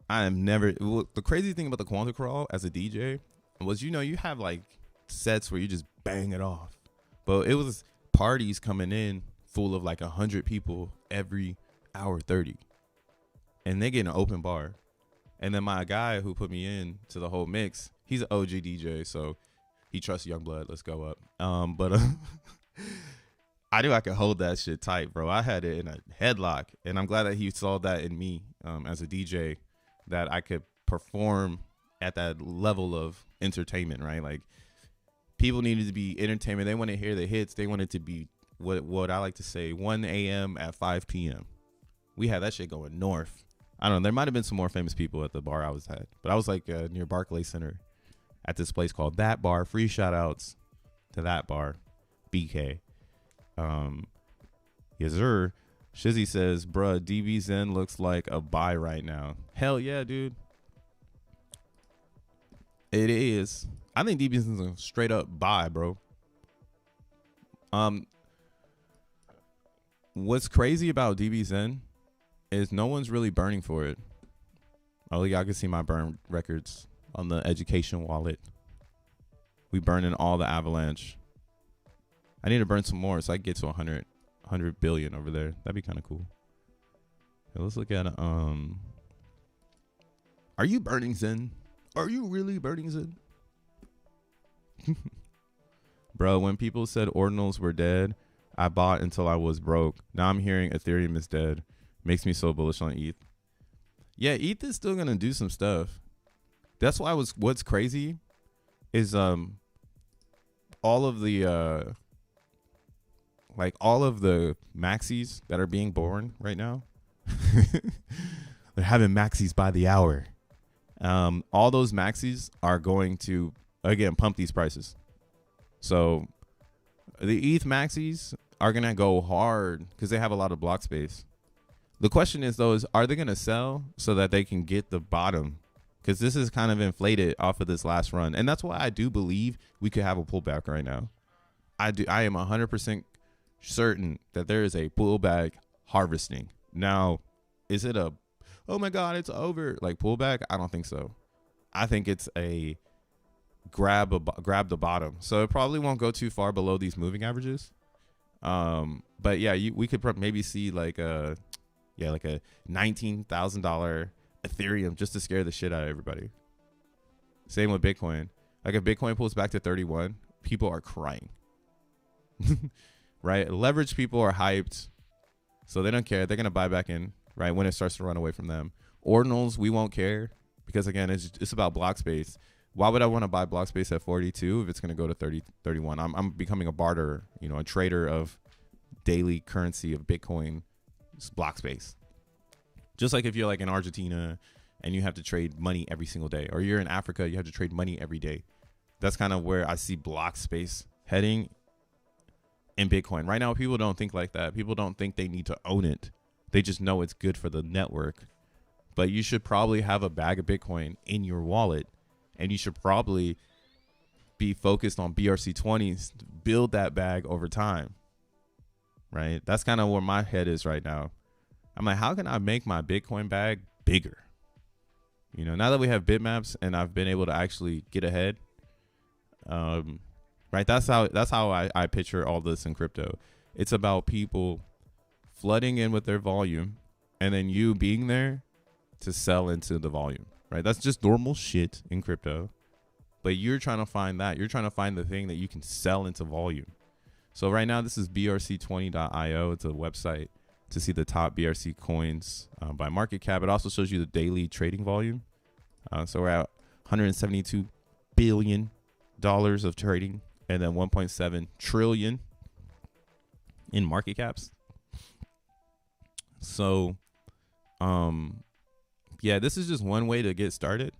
The crazy thing about the Kwanzaa crawl as a DJ was, you have like sets where you just bang it off. But it was parties coming in full of like 100 people every hour 30. And they get an open bar. And then my guy who put me in to the whole mix, he's an OG DJ, so he trusts Youngblood. Let's go up. But I knew I could hold that shit tight, bro. I had it in a headlock, and I'm glad that he saw that in me as a DJ, that I could perform at that level of entertainment, right? Like, people needed to be entertainment. They want to hear the hits. They want it to be what I like to say, 1 a.m. at 5 p.m. We had that shit going north. I don't know. There might have been some more famous people at the bar I was at, but I was like near Barclays Center at this place called That Bar. Free shout outs to That Bar, BK. Yes, sir. Shizzy says, bruh, DB Zen looks like a buy right now. Hell yeah, dude. It is. I think DB Zen's a straight up buy, bro. What's crazy about DB Zen is no one's really burning for it. Oh, y'all can see my burn records on the education wallet. We burning all the avalanche. I need to burn some more so I can get to 100 billion over there. That'd be kind of cool. Okay, let's look at are you burning Zen? Are you really burning Zen? Bro, when people said ordinals were dead, I bought until I was broke. Now I'm hearing Ethereum is dead. Makes me so bullish on ETH. Yeah, ETH is still gonna do some stuff. That's why what's crazy is all of the all of the maxis that are being born right now. They're having maxis by the hour. All those maxis are going to again pump these prices. So the ETH maxis are gonna go hard because they have a lot of block space. The question is though, are they gonna sell so that they can get the bottom? Because this is kind of inflated off of this last run, and that's why I do believe we could have a pullback right now. I am 100% certain that there is a pullback harvesting. Now, is it a oh my god it's over like pullback? I don't think so. I think it's a grab the bottom. So it probably won't go too far below these moving averages. But yeah, we could maybe see like a $19,000 Ethereum just to scare the shit out of everybody. Same with Bitcoin. Like if Bitcoin pulls back to 31, people are crying. Right? Leveraged people are hyped, so they don't care. They're gonna buy back in, right, when it starts to run away from them. Ordinals, we won't care because again, it's about block space. Why would I want to buy block space at 42 if it's gonna go to 30, 31? I'm becoming a barter, a trader of daily currency of Bitcoin block space. Just like if you're like in Argentina and you have to trade money every single day, or you're in Africa, you have to trade money every day. That's kind of where I see block space heading in Bitcoin. Right now, people don't think like that. People don't think they need to own it. They just know it's good for the network. But you should probably have a bag of Bitcoin in your wallet, and you should probably be focused on BRC20s to build that bag over time. Right? That's kind of where my head is right now. I'm like, how can I make my Bitcoin bag bigger? Now that we have bitmaps and I've been able to actually get ahead, right? That's how I picture all this in crypto. It's about people flooding in with their volume and then you being there to sell into the volume, right? That's just normal shit in crypto. But you're trying to find that. You're trying to find the thing that you can sell into volume. So right now, this is brc20.io. It's a website to see the top BRC coins by market cap. It also shows you the daily trading volume. So we're at $172 billion of trading and then 1.7 trillion in market caps. So, yeah, this is just one way to get started.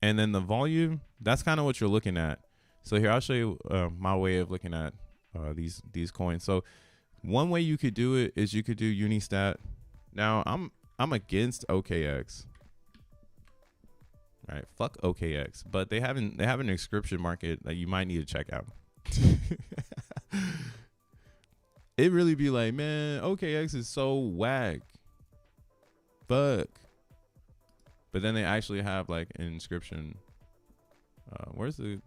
And then the volume, that's kind of what you're looking at. So here, I'll show you my way of looking at these coins. So one way you could do it is you could do Unistat. Now I'm against OKX. All right, fuck OKX, but they have an inscription market that you might need to check out. It really be like, man, OKX is so whack. Fuck. But then they actually have like an inscription. Where's the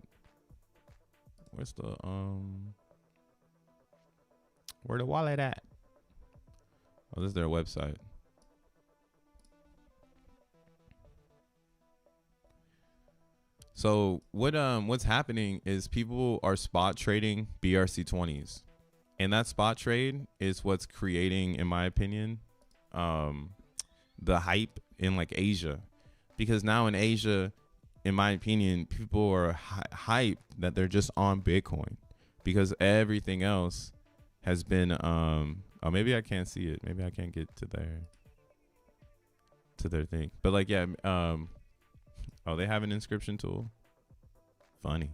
where the wallet at? Oh, this is their website. So what's happening is people are spot trading BRC20s, and that spot trade is what's creating, in my opinion, the hype in like Asia, because now in Asia, in my opinion, people are hyped that they're just on Bitcoin because everything else has been oh, maybe I can't see it. Maybe I can't get to their thing. But like, yeah, oh, they have an inscription tool. Funny.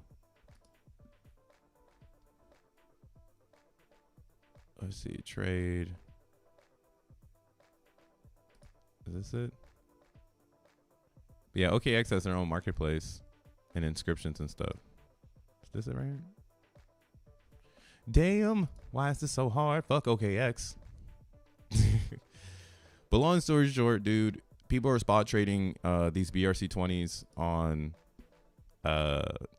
Let's see, trade. Is this it? Yeah, OKX has their own marketplace and inscriptions and stuff. Is this it right here? Damn, why is this so hard? Fuck OKX. But long story short, dude, people are spot trading these BRC20s on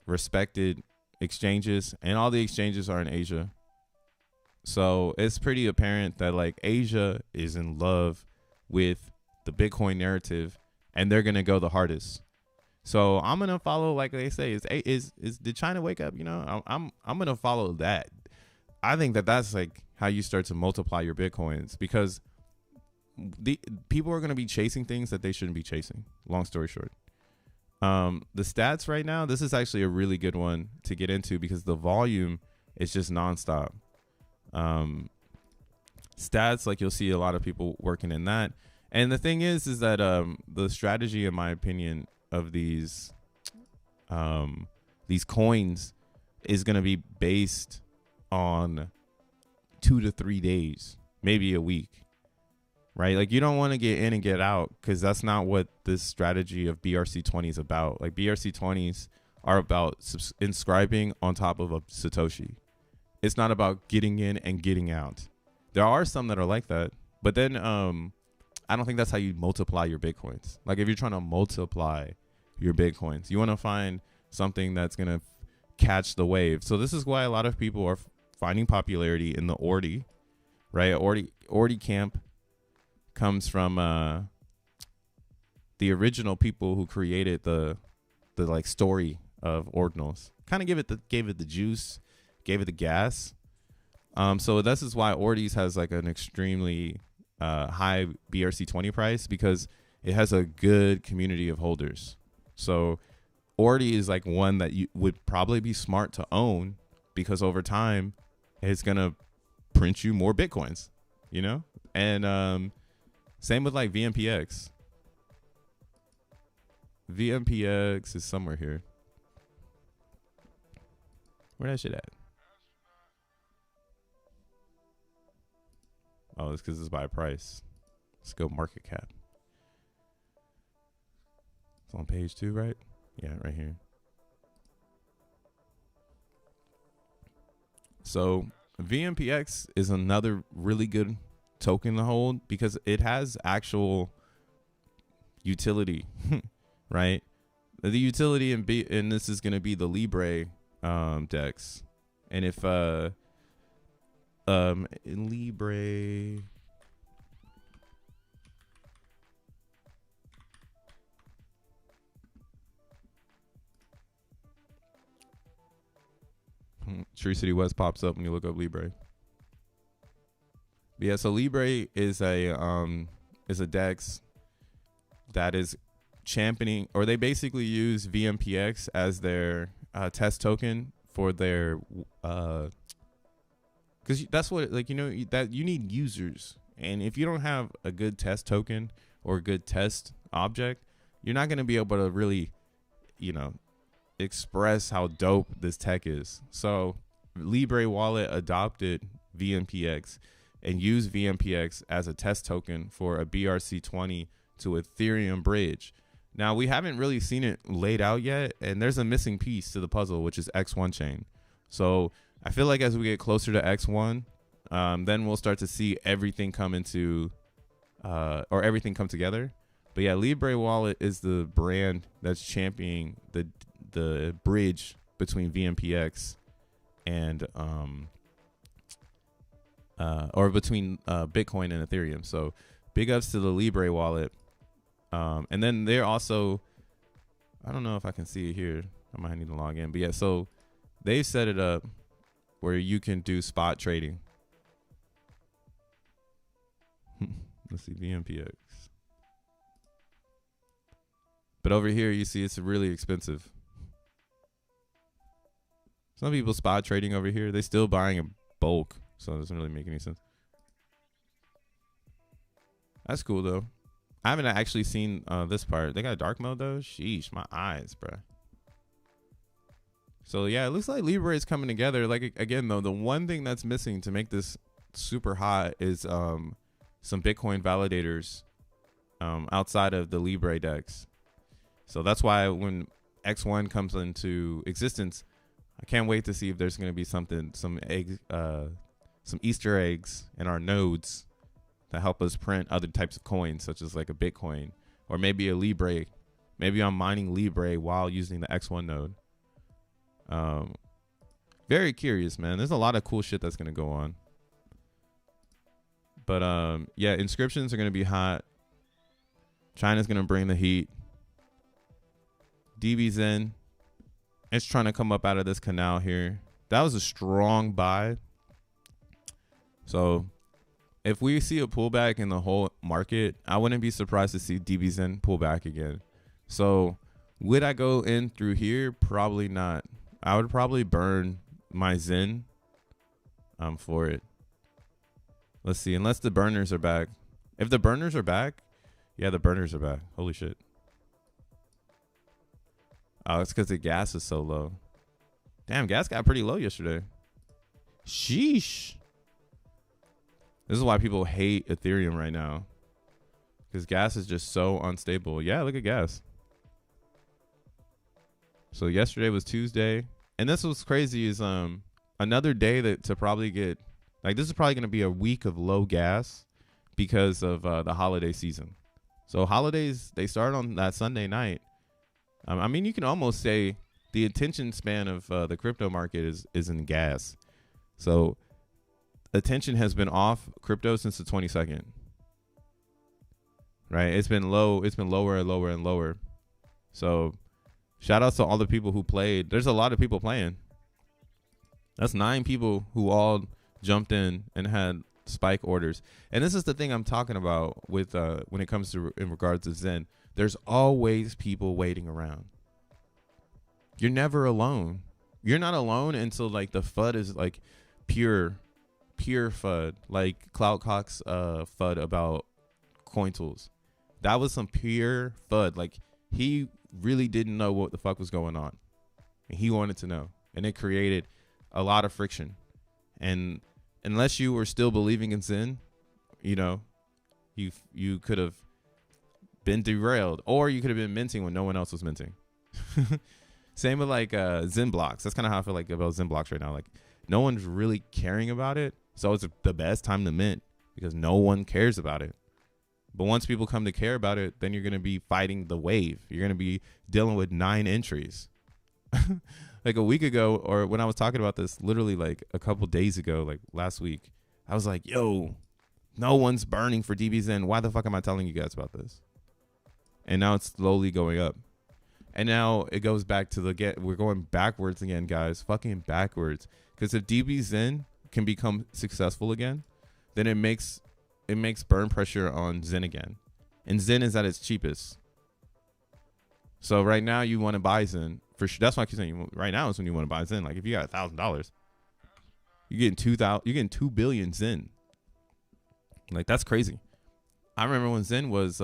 respected exchanges, and all the exchanges are in Asia. So it's pretty apparent that like Asia is in love with the Bitcoin narrative, and they're gonna go the hardest. So I'm gonna follow, like they say, is did China wake up? You know, I'm gonna follow that. I think that that's like how you start to multiply your Bitcoins, because the people are gonna be chasing things that they shouldn't be chasing. Long story short, the stats right now, this is actually a really good one to get into because the volume is just nonstop. Stats, like you'll see a lot of people working in that. And the thing is that the strategy, in my opinion, of these coins is going to be based on 2 to 3 days, maybe a week, right? Like you don't want to get in and get out, because that's not what this strategy of BRC20 is about. Like BRC20s are about inscribing on top of a Satoshi. It's not about getting in and getting out. There are some that are like that, but then I don't think that's how you multiply your Bitcoins. Like if you're trying to multiply your Bitcoins, you want to find something that's going to catch the wave. So this is why a lot of people are finding popularity in the Ordi, right? Ordi camp comes from the original people who created the like story of ordinals. Kind of gave it the juice, gave it the gas. So this is why Ordis has like an extremely high BRC20 price, because it has a good community of holders. So Ordi is like one that you would probably be smart to own, because over time it's gonna print you more Bitcoins, you know? And same with like VMPX. VMPX is somewhere here. Where that shit at? Oh, it's because it's by price. Let's go market cap. It's on page 2, right? Yeah, right here. So VMPX is another really good token to hold, because it has actual utility, right? The utility and this is going to be the Libre DEX. And if in Libre, Tree City West pops up when you look up Libre. But yeah, so Libre is a DEX that is championing, or they basically use VMPX as their test token for their because that's what, like, you know, that you need users, and if you don't have a good test token or a good test object, you're not going to be able to really, you know, express how dope this tech is. So Libre Wallet adopted VMPX and used VMPX as a test token for a BRC20 to Ethereum bridge. Now, we haven't really seen it laid out yet, and there's a missing piece to the puzzle, which is X1 chain. So I feel like as we get closer to X1, then we'll start to see everything come into or everything come together. But yeah, Libre Wallet is the brand that's championing the bridge between VMPX and or between Bitcoin and Ethereum. So big ups to the Libre Wallet. And then they're also, I don't know if I can see it here. I might need to log in. But yeah, so they set it up where you can do spot trading. Let's see, VMPX. But over here, you see it's really expensive. Some people spot trading over here. They're still buying in bulk, so it doesn't really make any sense. That's cool, though. I haven't actually seen this part. They got dark mode, though. Sheesh, my eyes, bro. So, yeah, it looks like Libre is coming together. Like, again, though, the one thing that's missing to make this super hot is some Bitcoin validators outside of the Libre DEX. So that's why when X1 comes into existence, I can't wait to see if there's going to be some Easter eggs in our nodes that help us print other types of coins, such as like a Bitcoin or maybe a Libre. Maybe I'm mining Libre while using the X1 node. Very curious, man. There's a lot of cool shit that's going to go on. But yeah, inscriptions are going to be hot. China's going to bring the heat. DBZen. It's trying to come up out of this canal here. That was a strong buy. So if we see a pullback in the whole market, I wouldn't be surprised to see DBZen pull back again. So would I go in through here? Probably not. I would probably burn my Zen for it. Let's see, unless the burners are back. If the burners are back, yeah, the burners are back. Holy shit. Oh, it's because the gas is so low. Damn, gas got pretty low yesterday. Sheesh. This is why people hate Ethereum right now. Because gas is just so unstable. Yeah, look at gas. So yesterday was Tuesday. And this was crazy is another day that to probably get, like this is probably going to be a week of low gas because of the holiday season. So holidays, they start on that Sunday night. I mean, you can almost say the attention span of the crypto market is in gas. So attention has been off crypto since the 22nd. Right? It's been low. It's been lower and lower and lower. So shout outs to all the people who played. There's a lot of people playing. That's 9 people who all jumped in and had spike orders. And this is the thing I'm talking about with when it comes to in regards to Zen. There's always people waiting around. You're never alone. You're not alone until like the FUD is like pure FUD, like Cloudcock's FUD about coin tools. That was some pure FUD. Like he really didn't know what the fuck was going on. And he wanted to know. And it created a lot of friction. And unless you were still believing in Zen, you know, you could have been derailed, or you could have been minting when no one else was minting. Same with like XENblocks. That's kind of how I feel like about XENblocks right now. Like no one's really caring about it, so it's the best time to mint because no one cares about it. But once people come to care about it, then you're going to be fighting the wave. You're going to be dealing with 9 entries. Like a week ago, or when I was talking about this, literally like a couple days ago, like last week, I was like, yo, no one's burning for DBZen. Why the fuck am I telling you guys about this? And now it's slowly going up. And now it goes back to we're going backwards again, guys. Fucking backwards. Because if DBZen can become successful again, then it makes burn pressure on Zen again. And Zen is at its cheapest. So right now you want to buy Zen. For sure. That's why I keep saying right now is when you want to buy Zen. Like if you got $1,000, you're getting 2 billion Zen. Like that's crazy. I remember when Zen was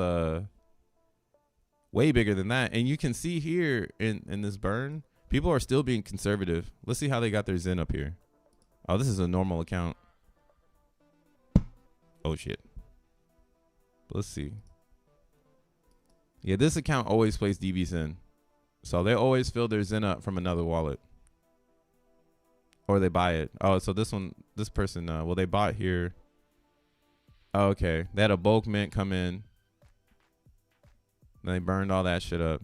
way bigger than that. And you can see here in this burn, people are still being conservative. Let's see how they got their Zen up here. Oh, this is a normal account. Oh shit. Let's see. Yeah, this account always plays DBZen. So they always fill their Zen up from another wallet. Or they buy it. Oh, so this person, well, they bought here. Oh, okay. They had a bulk mint come in. Then they burned all that shit up.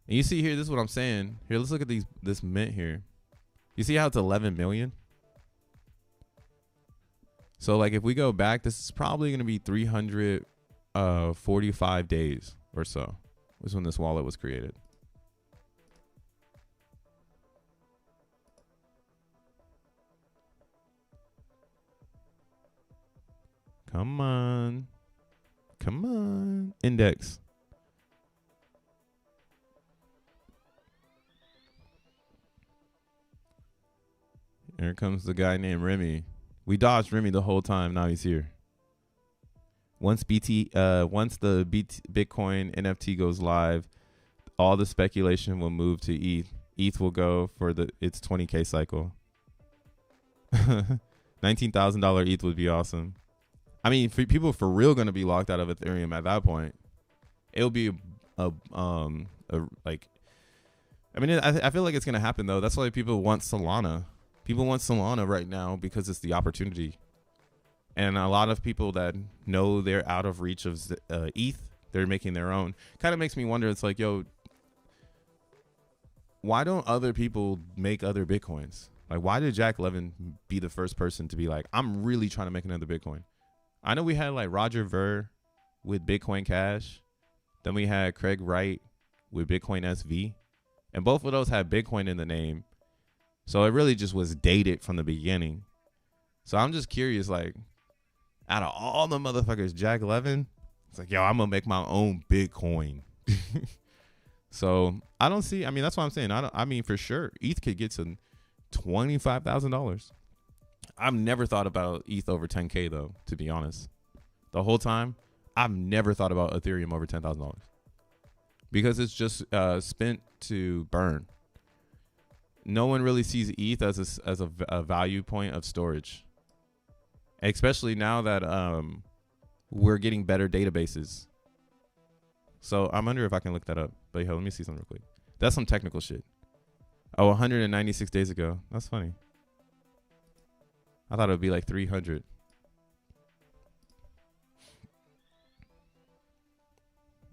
And you see here, this is what I'm saying. Here, let's look at this mint here. You see how it's 11 million? So like if we go back, this is probably going to be 345 days or so. Was when this wallet was created. Come on. Come on. Index. Here comes the guy named Remy. We dodged Remy the whole time. Now he's here. Once the Bitcoin NFT goes live, all the speculation will move to ETH. ETH will go for its 20K cycle. $19,000 ETH would be awesome. I mean, for people for real going to be locked out of Ethereum at that point. It'll be I feel like it's going to happen though. That's why people want Solana. People want Solana right now because it's the opportunity. And a lot of people that know they're out of reach of ETH, they're making their own. Kind of makes me wonder. It's like, yo, why don't other people make other Bitcoins? Like, why did Jack Levin be the first person to be like, I'm really trying to make another Bitcoin? I know we had like Roger Ver with Bitcoin Cash. Then we had Craig Wright with Bitcoin SV, and both of those had Bitcoin in the name. So it really just was dated from the beginning. So I'm just curious, like, out of all the motherfuckers, Jack Levin, it's like, yo, I'm gonna make my own Bitcoin. So I don't see. I mean, that's what I'm saying. I mean, for sure, ETH could get to $25,000. I've never thought about ETH over 10K though. To be honest, the whole time, I've never thought about Ethereum over $10,000 because it's just spent to burn. No one really sees ETH as a value point of storage, especially now that we're getting better databases. So I wonder if I can look that up. But yo, let me see something real quick. That's some technical shit. Oh, 196 days ago. That's funny. I thought it would be like 300.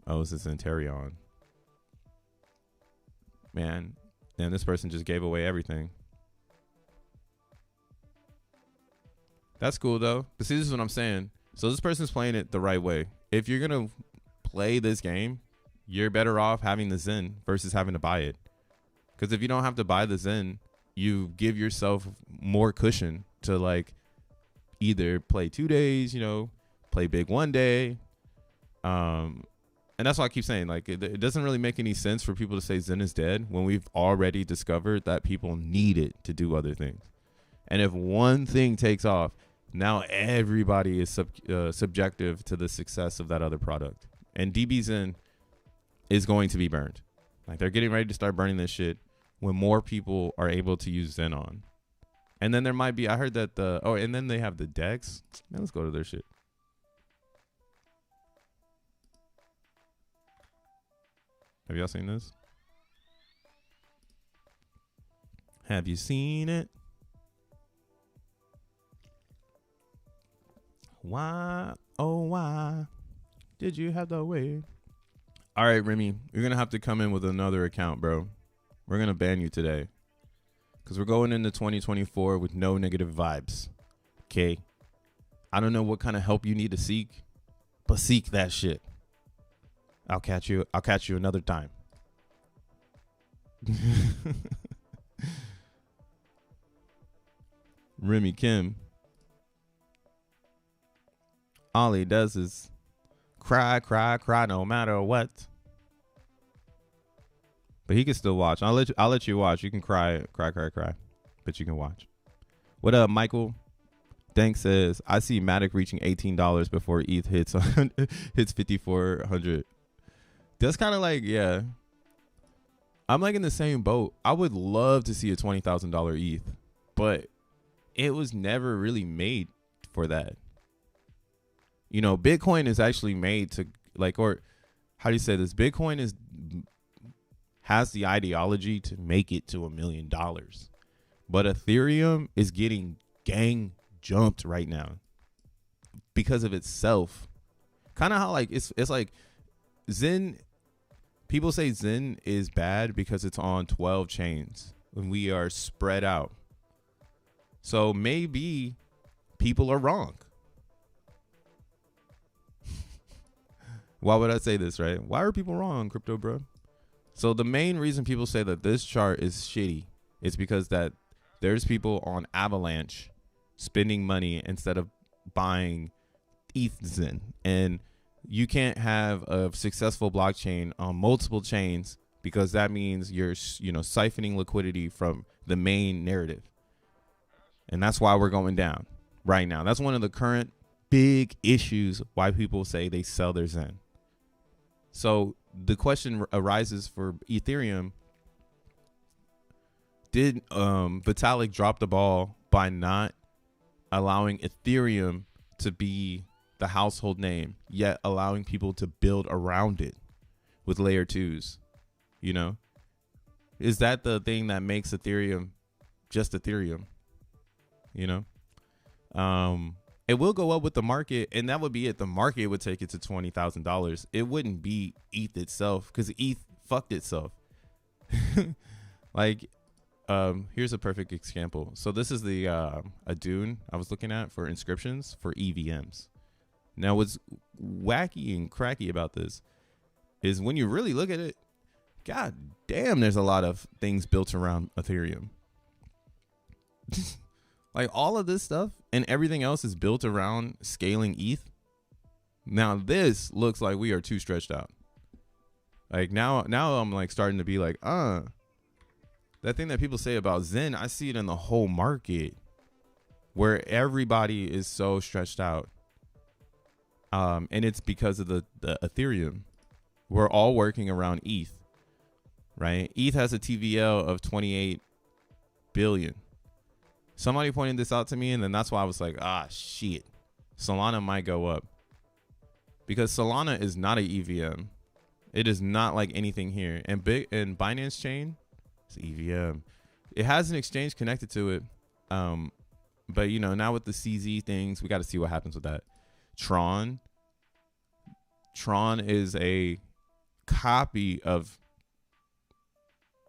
Oh, this is Interion. Man, and this person just gave away everything. That's cool though. But see, this is what I'm saying. So this person's playing it the right way. If you're gonna play this game, you're better off having the Zen versus having to buy it. Because if you don't have to buy the Zen, you give yourself more cushion to like either play 2 days, you know, play big one day. And that's why I keep saying, like, it doesn't really make any sense for people to say Zen is dead when we've already discovered that people need it to do other things. And if one thing takes off, now everybody is subjective to the success of that other product. And DB Zen is going to be burned. Like, they're getting ready to start burning this shit when more people are able to use Zen on. And then there might be, I heard that and then they have the DEX. Man, let's go to their shit. Have y'all seen this? Have you seen it? Why, oh why did you have to wait? All right, Remy, you're gonna have to come in with another account, bro. We're gonna ban you today because we're going into 2024 with no negative vibes. Okay, I don't know what kind of help you need to seek, but seek that shit. I'll catch you another time. Remy Kim. All he does is cry, cry, cry, no matter what. But he can still watch. I'll let you watch. You can cry, cry, cry, cry, but you can watch. What up, Michael? Dank says, I see Matic reaching $18 before ETH hits 5,400. That's kind of like, yeah. I'm like in the same boat. I would love to see a $20,000 ETH, but it was never really made for that. You know, Bitcoin is actually made to, like, or how do you say this? Bitcoin has the ideology to make it to $1 million, but Ethereum is getting gang jumped right now because of itself. Kind of how like it's like Zen. People say Zen is bad because it's on 12 chains when we are spread out. So maybe people are wrong. Why would I say this, right? Why are people wrong, crypto bro? So the main reason people say that this chart is shitty is because that there's people on Avalanche spending money instead of buying ETH Zen. And you can't have a successful blockchain on multiple chains because that means you're, siphoning liquidity from the main narrative. And that's why we're going down right now. That's one of the current big issues why people say they sell their Zen. So the question arises for Ethereum. Did Vitalik drop the ball by not allowing Ethereum to be the household name, yet allowing people to build around it with layer twos? You know, is that the thing that makes Ethereum just Ethereum? You know, it will go up with the market, and that would be it. The market would take it to $20,000. It wouldn't be ETH itself because ETH fucked itself. Like, here's a perfect example. So this is the a dune I was looking at for inscriptions for EVMs. Now, what's wacky and cracky about this is when you really look at it, God damn, there's a lot of things built around Ethereum. Like all of this stuff and everything else is built around scaling ETH. Now this looks like we are too stretched out. Like now I'm like starting to be like, that thing that people say about Zen, I see it in the whole market where everybody is so stretched out. And it's because of the Ethereum. We're all working around ETH, right? ETH has a TVL of 28 billion. Somebody pointed this out to me, and then that's why I was like, shit. Solana might go up. Because Solana is not an EVM. It is not like anything here. And Binance Chain, it's EVM. It has an exchange connected to it. But, you know, now with the CZ things, we got to see what happens with that. Tron is a copy of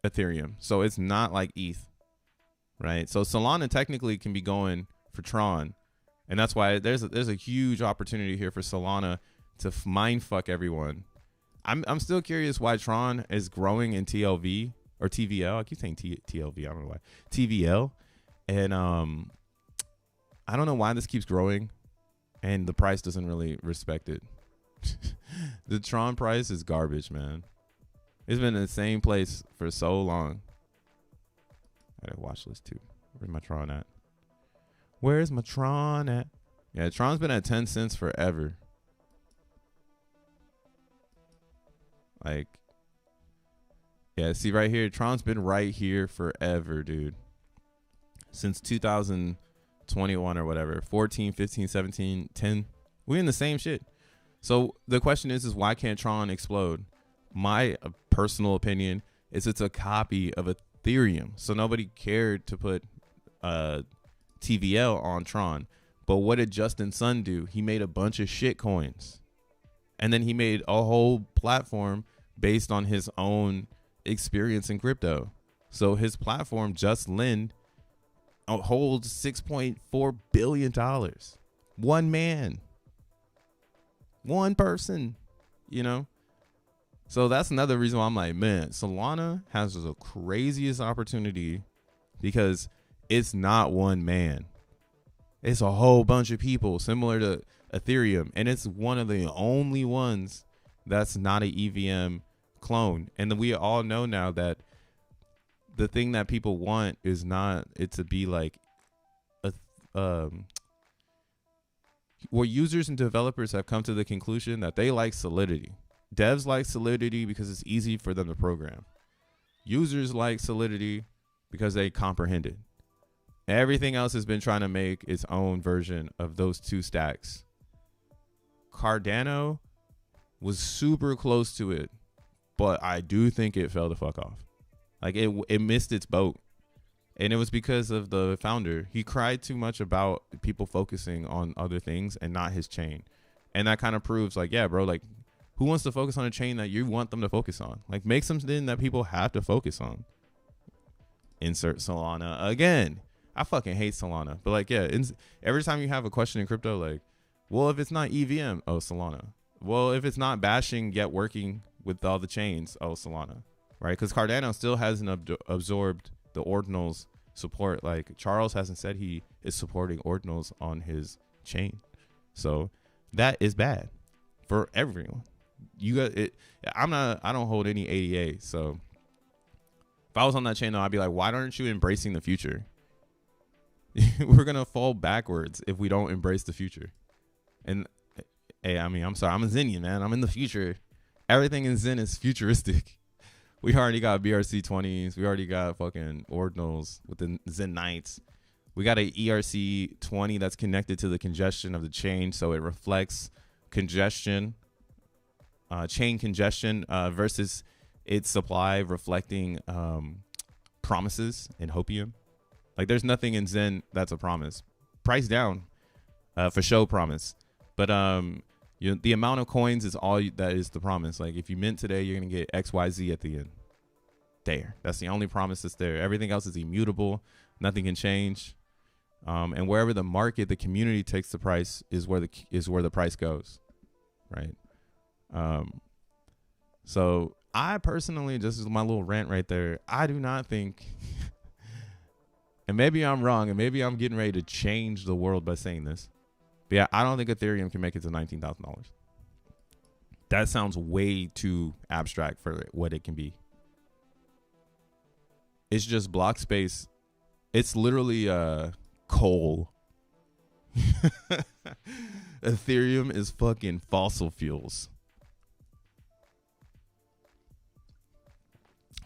Ethereum. So it's not like ETH, right? So Solana technically can be going for Tron. And that's why there's a huge opportunity here for Solana to mind fuck everyone. I'm still curious why Tron is growing in TLV or TVL. I keep saying TLV. I don't know why. TVL. And I don't know why this keeps growing and the price doesn't really respect it. The Tron price is garbage, man. It's been in the same place for so long. I gotta watch this too. Where's my Tron at? Where's my Tron at? Yeah, Tron's been at 10 cents forever. Like, yeah, see right here, Tron's been right here forever, dude. Since 2021 or whatever, 14, 15, 17, 10. We're in the same shit. So the question is why can't Tron explode? My personal opinion is it's a copy of Ethereum. So nobody cared to put TVL on Tron. But what did Justin Sun do? He made a bunch of shit coins. And then he made a whole platform based on his own experience in crypto. So his platform, Just Lend, holds $6.4 billion. One man. One person. You know? So that's another reason why I'm like, man, Solana has the craziest opportunity because it's not one man. It's a whole bunch of people similar to Ethereum. And it's one of the only ones that's not an EVM clone. And then we all know now that the thing that people want is not it to be like where users and developers have come to the conclusion that they like Solidity. Devs like Solidity because it's easy for them to program. Users like Solidity because they comprehend it. Everything else has been trying to make its own version of those two stacks. Cardano was super close to it, but I do think it fell the fuck off. Like it missed its boat. And it was because of the founder. He cried too much about people focusing on other things and not his chain. And that kind of proves like, yeah, bro, like who wants to focus on a chain that you want them to focus on? Like make something that people have to focus on. Insert Solana again. I fucking hate Solana. But like, yeah, every time you have a question in crypto, like, well, if it's not EVM, oh, Solana. Well, if it's not bashing yet working with all the chains, oh, Solana. Right? Because Cardano still hasn't absorbed the ordinals support. Like Charles hasn't said he is supporting ordinals on his chain. So that is bad for everyone. You got it. I don't hold any ADA. So if I was on that chain, though, I'd be like, why aren't you embracing the future? We're going to fall backwards if we don't embrace the future. And hey, I mean, I'm sorry. I'm a Zenian, man. I'm in the future. Everything in Zen is futuristic. We already got BRC20s. We already got fucking ordinals with the Zen Knights. We got a ERC20 that's connected to the congestion of the chain. So it reflects congestion, chain congestion versus its supply reflecting promises in Hopium. Like there's nothing in Zen that's a promise. Price down for show promise. But the amount of coins is all that is the promise. Like if you mint today, you're going to get XYZ at the end. There. That's the only promise that's there. Everything else is immutable. Nothing can change. And wherever the market, the community takes the price is where the price goes. Right. So I personally, just as my little rant right there, I do not think, and maybe I'm wrong, and maybe I'm getting ready to change the world by saying this, but yeah, I don't think Ethereum can make it to $19,000. That sounds way too abstract for what it can be. It's just block space. It's literally coal. Ethereum is fucking fossil fuels.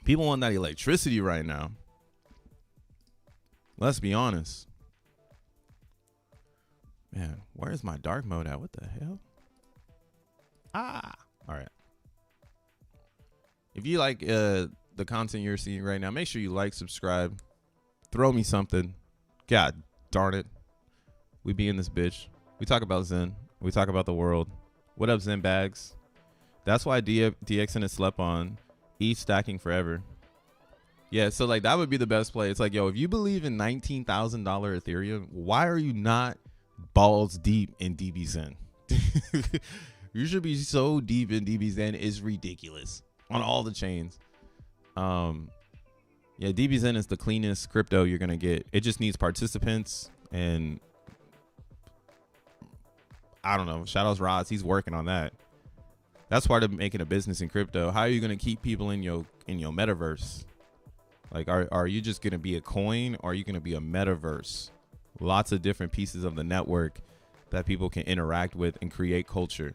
People want that electricity right now. Let's be honest. Man, where's my dark mode at? What the hell? All right. If you like the content you're seeing right now, make sure you like, subscribe, throw me something. God darn it. We be in this bitch. We talk about Zen. We talk about the world. What up, Zen bags? That's why DXN is slept on. ETH stacking forever. Yeah, so like that would be the best play. It's like, yo, if you believe in $19,000 Ethereum, why are you not balls deep in DB Zen? You should be so deep in DB Zen. It's ridiculous on all the chains. Yeah, DB Zen is the cleanest crypto you're gonna get. It just needs participants, and I don't know. Shadows Rods, he's working on that. That's part of making a business in crypto. How are you gonna keep people in your metaverse? Like, are you just gonna be a coin, or are you gonna be a metaverse? Lots of different pieces of the network that people can interact with and create culture.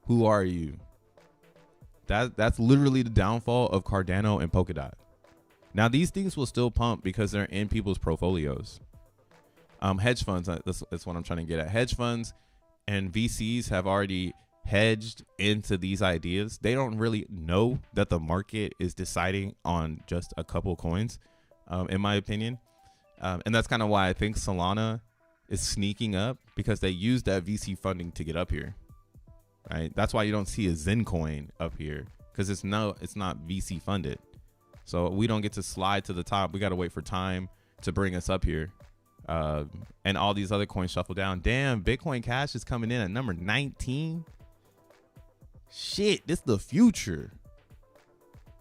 Who are you? That's literally the downfall of Cardano and Polkadot. Now these things will still pump because they're in people's portfolios. Hedge funds, that's what I'm trying to get at. Hedge funds and VCs have already hedged into these ideas. They don't really know that the market is deciding on just a couple coins, in my opinion. And that's kind of why I think Solana is sneaking up, because they used that VC funding to get up here. Right? That's why you don't see a Zen coin up here, because it's not VC funded. So we don't get to slide to the top. We got to wait for time to bring us up here. And all these other coins shuffle down. Damn, Bitcoin Cash is coming in at number 19. Shit, this is the future.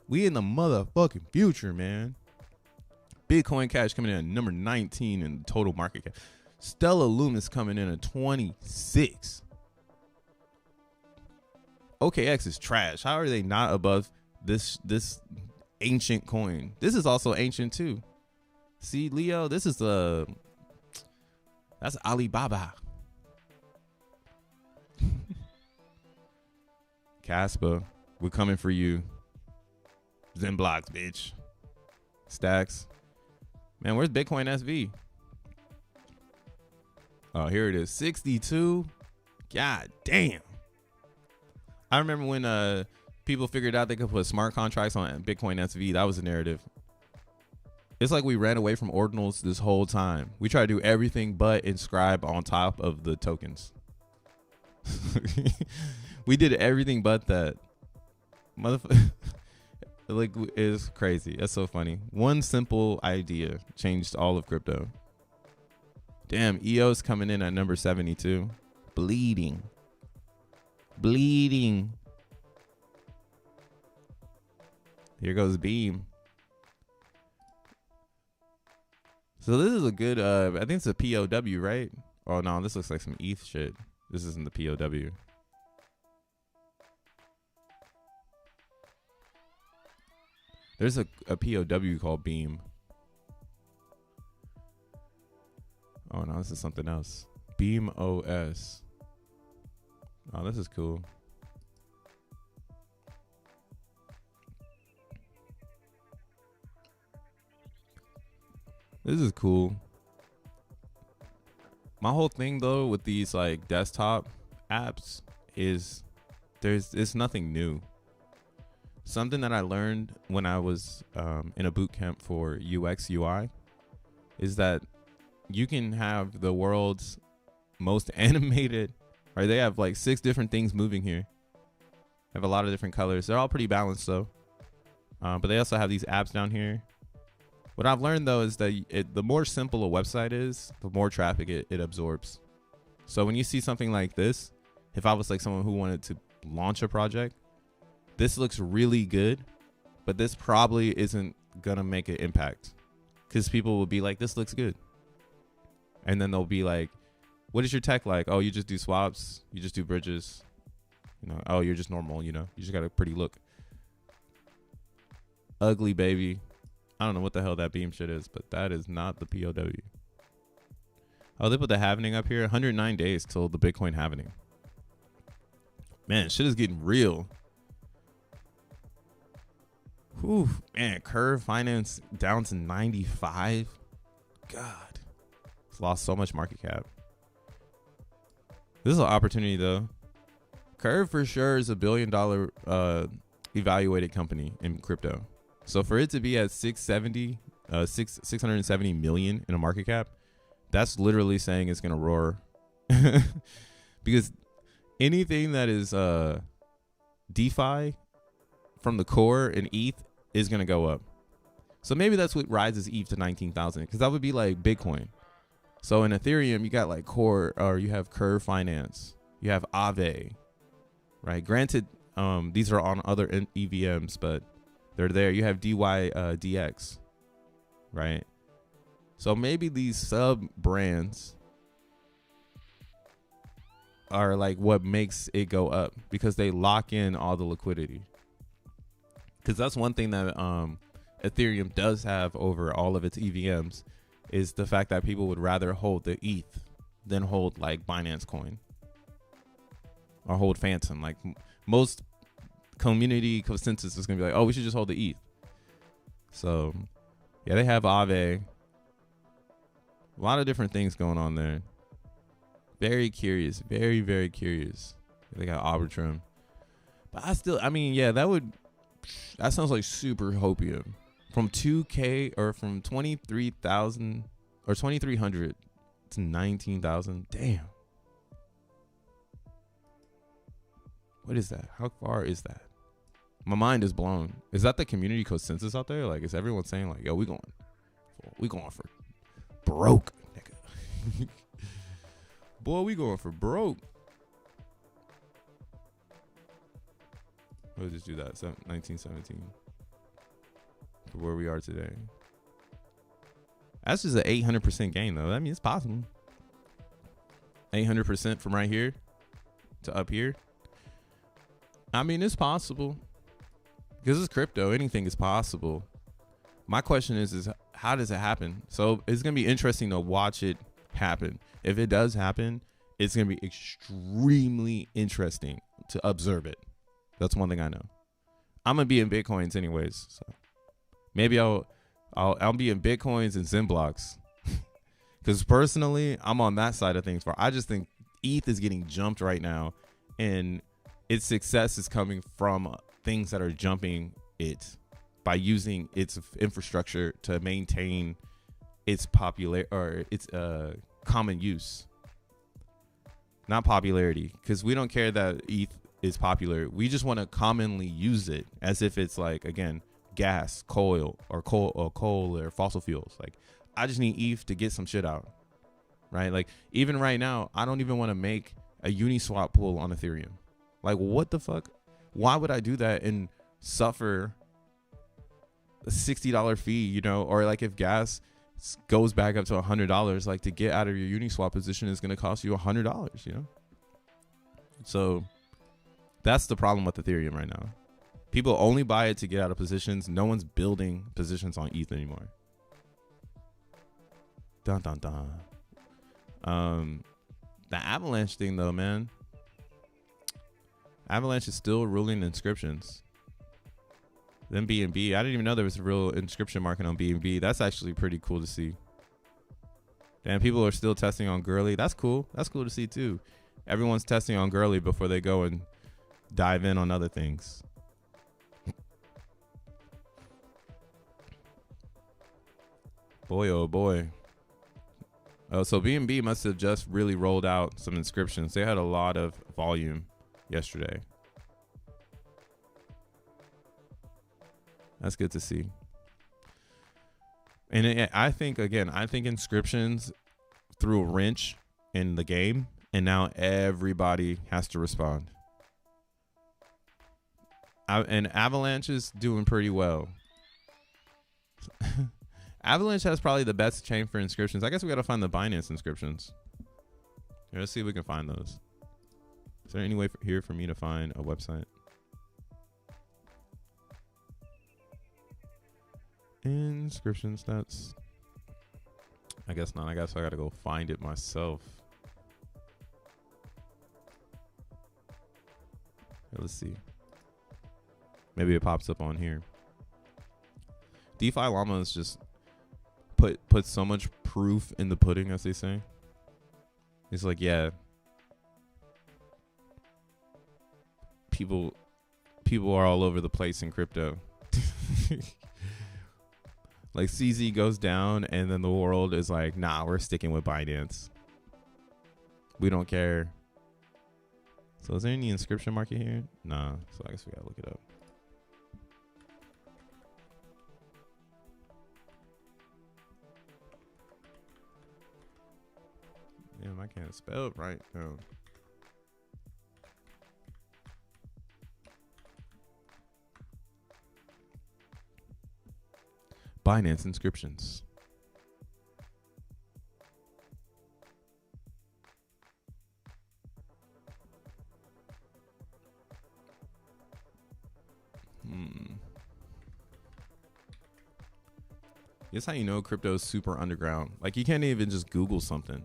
We in the motherfucking future, man. Bitcoin Cash coming in at number 19 in total market cap. Stellar Lumis coming in at 26. OKX is trash. How are they not above this ancient coin? This is also ancient too. See, Leo, this is that's Alibaba. Casper, we're coming for you. XENblocks, bitch. Stacks. Man, where's Bitcoin SV? Oh, here it is. 62. God damn. I remember when people figured out they could put smart contracts on Bitcoin SV. That was the narrative. It's like we ran away from ordinals this whole time. We tried to do everything but inscribe on top of the tokens. We did everything but that. Motherfucker. Like, it's crazy. That's so funny. One simple idea changed all of crypto. Damn, EOS coming in at number 72. Bleeding. Here goes Beam. So this is a good, I think it's a P.o.W, right? Oh no, this looks like some ETH shit. This isn't the P.o.W. There's a P.o.W called Beam. Oh no, this is something else. Beam OS. Oh, this is cool. This is cool. My whole thing though with these like desktop apps is it's nothing new. Something that I learned when I was in a boot camp for UX UI is that you can have the world's most animated, right? They have like 6 different things moving here. They have a lot of different colors. They're all pretty balanced though. But they also have these apps down here. What I've learned though is that the more simple a website is, the more traffic it absorbs. So when you see something like this, if I was like someone who wanted to launch a project, this looks really good, but this probably isn't gonna make an impact, because people will be like, this looks good, and then they'll be like, what is your tech like? Oh, you just do swaps, you just do bridges, you know. Oh, you're just normal, you know, you just got a pretty look. Ugly baby. I don't know what the hell that beam shit is, but that is not the P.o.W. Oh, they put the halvening up here. 109 days till the Bitcoin halvening. Man, shit is getting real. Whew, man, Curve Finance down to 95. God, it's lost so much market cap. This is an opportunity though. Curve for sure is $1 billion evaluated company in crypto. So for it to be at 670 million in a market cap, that's literally saying it's gonna roar. Because anything that is DeFi from the core and ETH is gonna go up. So maybe that's what rises ETH to 19,000, because that would be like Bitcoin. So in Ethereum, you got like Core, or you have Curve Finance, you have Aave, right? Granted, these are on other EVMs, but they're there. You have DX, right? So maybe these sub brands are like what makes it go up, because they lock in all the liquidity. Because that's one thing that Ethereum does have over all of its EVMs, is the fact that people would rather hold the ETH than hold like Binance Coin or hold Phantom. Like most community consensus is gonna be like, oh, we should just hold the ETH. So yeah, they have Aave. A lot of different things going on there. Very curious, very, very curious. They got Arbitrum. But I mean, yeah, that sounds like super hopium. From 2K or from 23,000 or 2,300 to 19,000. Damn. What is that? How far is that? My mind is blown. Is that the community consensus out there? Like, is everyone saying like, yo, we going for broke, nigga. Boy, we going for broke. We'll just do that. 1917. For where we are today. That's just an 800% gain, though. That means it's possible. 800% from right here to up here. I mean, it's possible. Because it's crypto. Anything is possible. My question is how does it happen? So it's going to be interesting to watch it happen. If it does happen, it's going to be extremely interesting to observe it. That's one thing I know. I'm going to be in Bitcoins anyways. So maybe I'll be in Bitcoins and XENblocks. Because personally, I'm on that side of things. I just think ETH is getting jumped right now. And its success is coming from things that are jumping it by using its infrastructure to maintain its popular or its common use. Not popularity, because we don't care that ETH is popular. We just want to commonly use it as if it's like, again, gas, coal or fossil fuels. Like, I just need ETH to get some shit out, right? Like, even right now, I don't even want to make a Uniswap pool on Ethereum. Like, what the fuck? Why would I do that and suffer a $60 fee, you know? Or like if gas goes back up to $100, like to get out of your Uniswap position is going to cost you $100, you know? So that's the problem with Ethereum right now. People only buy it to get out of positions. No one's building positions on ETH anymore. Dun, dun, dun. The Avalanche thing though, man. Avalanche is still ruling inscriptions. Then BNB. I didn't even know there was a real inscription market on BNB. That's actually pretty cool to see. Damn, people are still testing on Gurley. That's cool. That's cool to see too. Everyone's testing on Gurley before they go and dive in on other things. Boy, oh boy. Oh, so BNB must have just really rolled out some inscriptions. They had a lot of volume yesterday. That's good to see. And I think inscriptions threw a wrench in the game, and now everybody has to respond. And Avalanche is doing pretty well. Avalanche has probably the best chain for inscriptions. I guess we got to find the Binance inscriptions. Here, let's see if we can find those. Is there any way here for me to find a website? Inscription stats. I guess not. I guess I got to go find it myself. Here, let's see. Maybe it pops up on here. DeFi Llamas just put so much proof in the pudding, as they say. It's like, yeah, people are all over the place in crypto. Like CZ goes down and then the world is like, nah, we're sticking with Binance. We don't care. So is there any inscription market here? Nah, so I guess we gotta look it up. Damn, I can't spell it right now. Binance inscriptions. That's how you know crypto is super underground. Like, you can't even just Google something.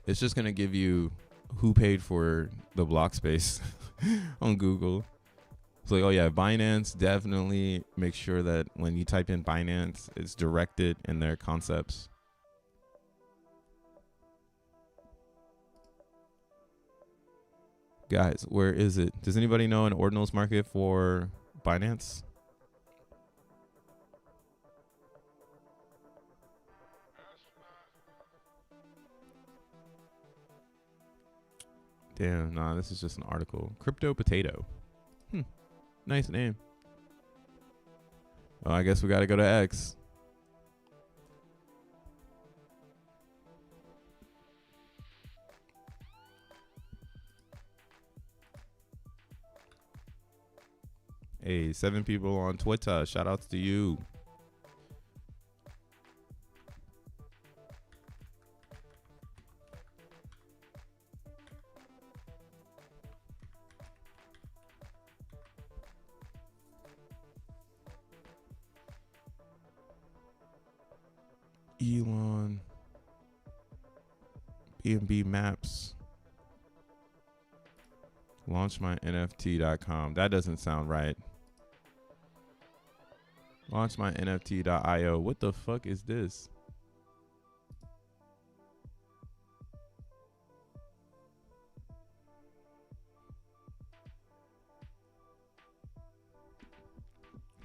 It's just going to give you who paid for the block space on Google. It's like, oh yeah, Binance, definitely make sure that when you type in Binance, it's directed in their concepts. Guys, where is it? Does anybody know an ordinals market for Binance? Damn, nah, this is just an article. Crypto Potato. Nice name. Oh, I guess we got to go to X. Hey, 7 people on Twitter. Shout outs to you. Elon, BNB Maps, launchmynft.com. That doesn't sound right. Launchmynft.io. What the fuck is this?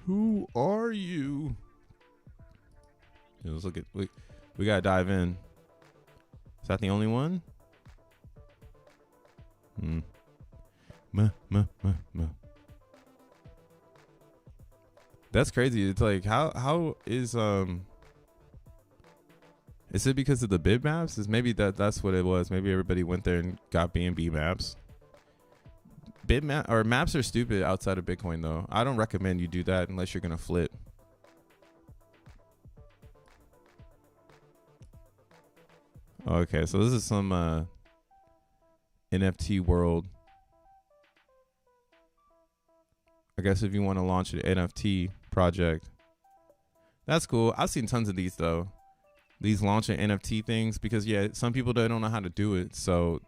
Who are you? Let's look at, we gotta dive in. Is that the only one? That's crazy. It's like, how is it because of the bid maps? Is maybe that's what it was. Maybe everybody went there and got BNB maps. Maps are stupid outside of Bitcoin though. I don't recommend you do that unless you're gonna flip. Okay, so this is some NFT world. I guess if you want to launch an NFT project, that's cool. I've seen tons of these though. These launch an NFT things because yeah, some people don't know how to do it. So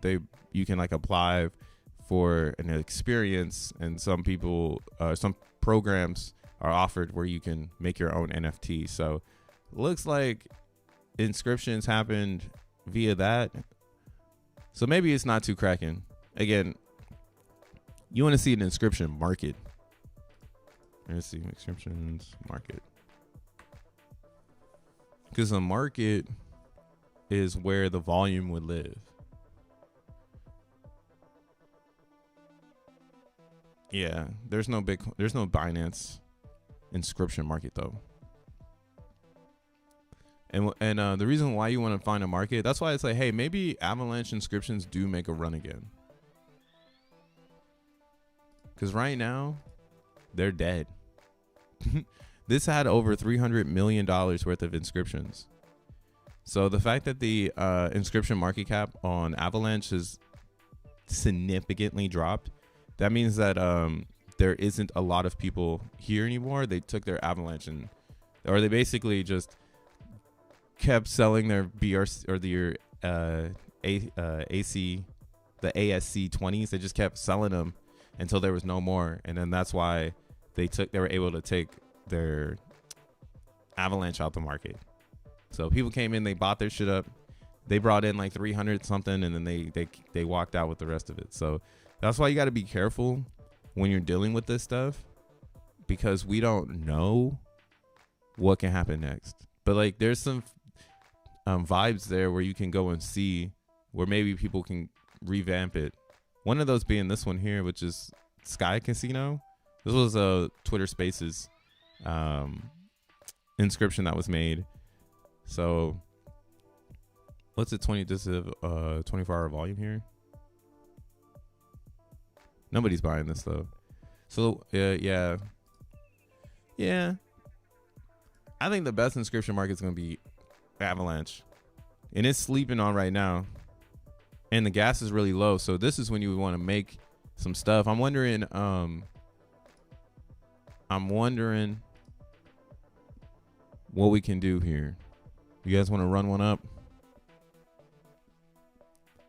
you can like apply for an experience, and some people, some programs are offered where you can make your own NFT. So looks like inscriptions happened via that. So maybe it's not too cracking. Again, you want to see an inscription market. Let's see, inscriptions market. Because a market is where the volume would live. Yeah, there's no Binance inscription market though. And the reason why you want to find a market, that's why it's like, hey, maybe Avalanche inscriptions do make a run again. because right now they're dead. This had over $300 million worth of inscriptions. So the fact that the inscription market cap on Avalanche has significantly dropped, that means that there isn't a lot of people here anymore. They took their Avalanche or they basically just kept selling their BRC or their AC, the ASC 20s. They just kept selling them until there was no more, and then that's why they were able to take their Avalanche out the market. So people came in, they bought their shit up, they brought in like 300 something, and then they walked out with the rest of it. So that's why you got to be careful when you're dealing with this stuff, because we don't know what can happen next. But like there's some vibes there where you can go and see where maybe people can revamp it. One of those being this one here, which is Sky Casino. This was a Twitter Spaces inscription that was made. So what's it, 20? This is a 24-hour volume here. Nobody's buying this though. So yeah. I think the best inscription market is going to be Avalanche, and it's sleeping on right now, and the gas is really low. So this is when you would want to make some stuff. I'm wondering what we can do here. You guys want to run one up?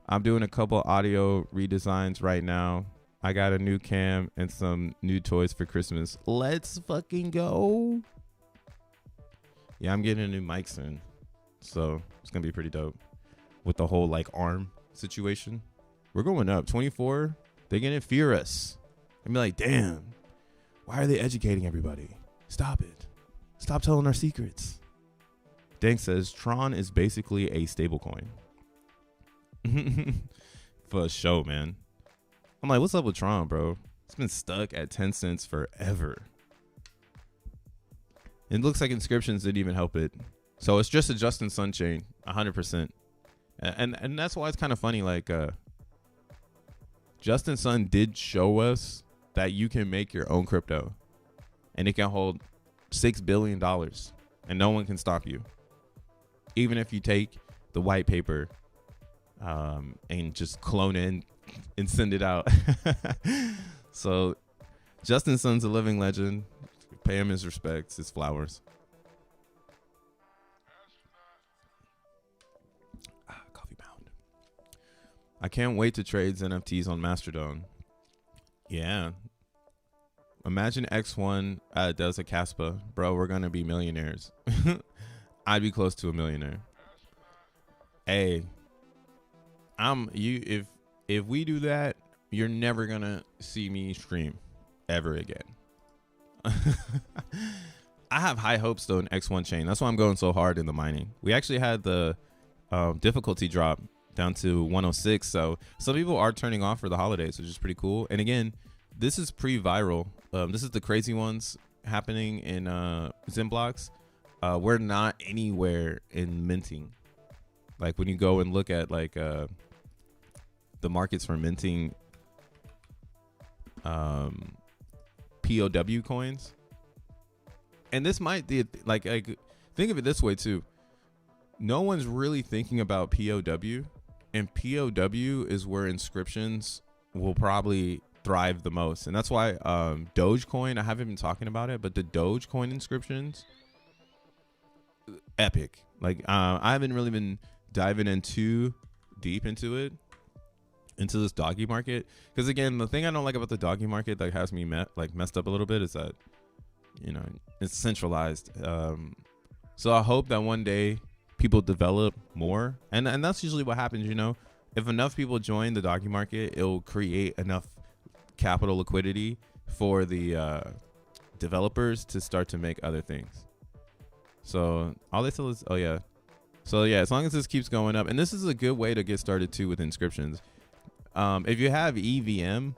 I'm doing a couple audio redesigns right now. I got a new cam and some new toys for Christmas. Let's fucking go. Yeah, I'm getting a new mic soon, so it's gonna be pretty dope with the whole like arm situation. We're going up 24. They're gonna fear us and be like, damn, why are they educating everybody? Stop it. Stop telling our secrets. Dank says Tron is basically a stable coin. For a show, man. I'm like, what's up with Tron, bro? It's been stuck at 10 cents forever. It looks like inscriptions didn't even help it. So it's just a Justin Sun chain, 100%. And that's why it's kind of funny. Like, Justin Sun did show us that you can make your own crypto. And it can hold $6 billion. And no one can stop you. Even if you take the white paper and just clone it and send it out. So Justin Sun's a living legend. Pay him his respects, his flowers. Coffee bound. I can't wait to trade XeNFTs on Mastodon. Yeah. Imagine X1 does a Caspa. Bro, we're going to be millionaires. I'd be close to a millionaire. Hey, if we do that, you're never going to see me stream ever again. I have high hopes though in X1 chain. That's why I'm going so hard in the mining. We actually had the difficulty drop down to 106. So some people are turning off for the holidays, which is pretty cool. And again, this is pre-viral. This is the crazy ones happening in XENblocks. We're not anywhere in minting. Like when you go and look at like the markets for minting P.o.W coins, and this might be like think of it this way too. No one's really thinking about P.o.W, and P.o.W is where inscriptions will probably thrive the most, and that's why Dogecoin, I haven't been talking about it, but the Dogecoin inscriptions, epic. Like I haven't really been diving in too deep into this doggy market, because again, the thing I don't like about the doggy market that has me messed up a little bit is that, you know, it's centralized. So I hope that one day people develop more, and that's usually what happens. You know, if enough people join the doggy market, it'll create enough capital liquidity for the developers to start to make other things. So all they tell is, oh yeah, so yeah, as long as this keeps going up, and this is a good way to get started too with inscriptions. If you have EVM,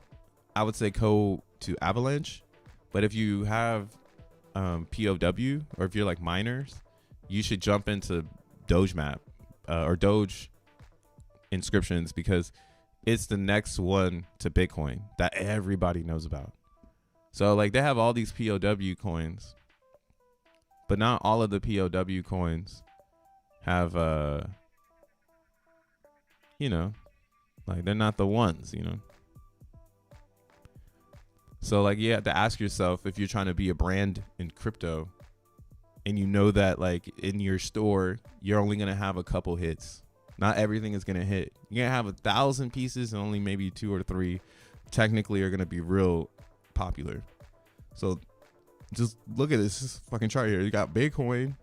I would say go to Avalanche. But if you have POW, or if you're like miners, you should jump into Doge map or Doge inscriptions, because it's the next one to Bitcoin that everybody knows about. So like they have all these POW coins, but not all of the POW coins have you know, like they're not the ones, you know. So like you have to ask yourself, if you're trying to be a brand in crypto and you know that like in your store you're only gonna have a couple hits, not everything is gonna hit. You're gonna have 1,000 pieces and only maybe 2 or 3 technically are gonna be real popular. So just look at this fucking chart here. You got Bitcoin.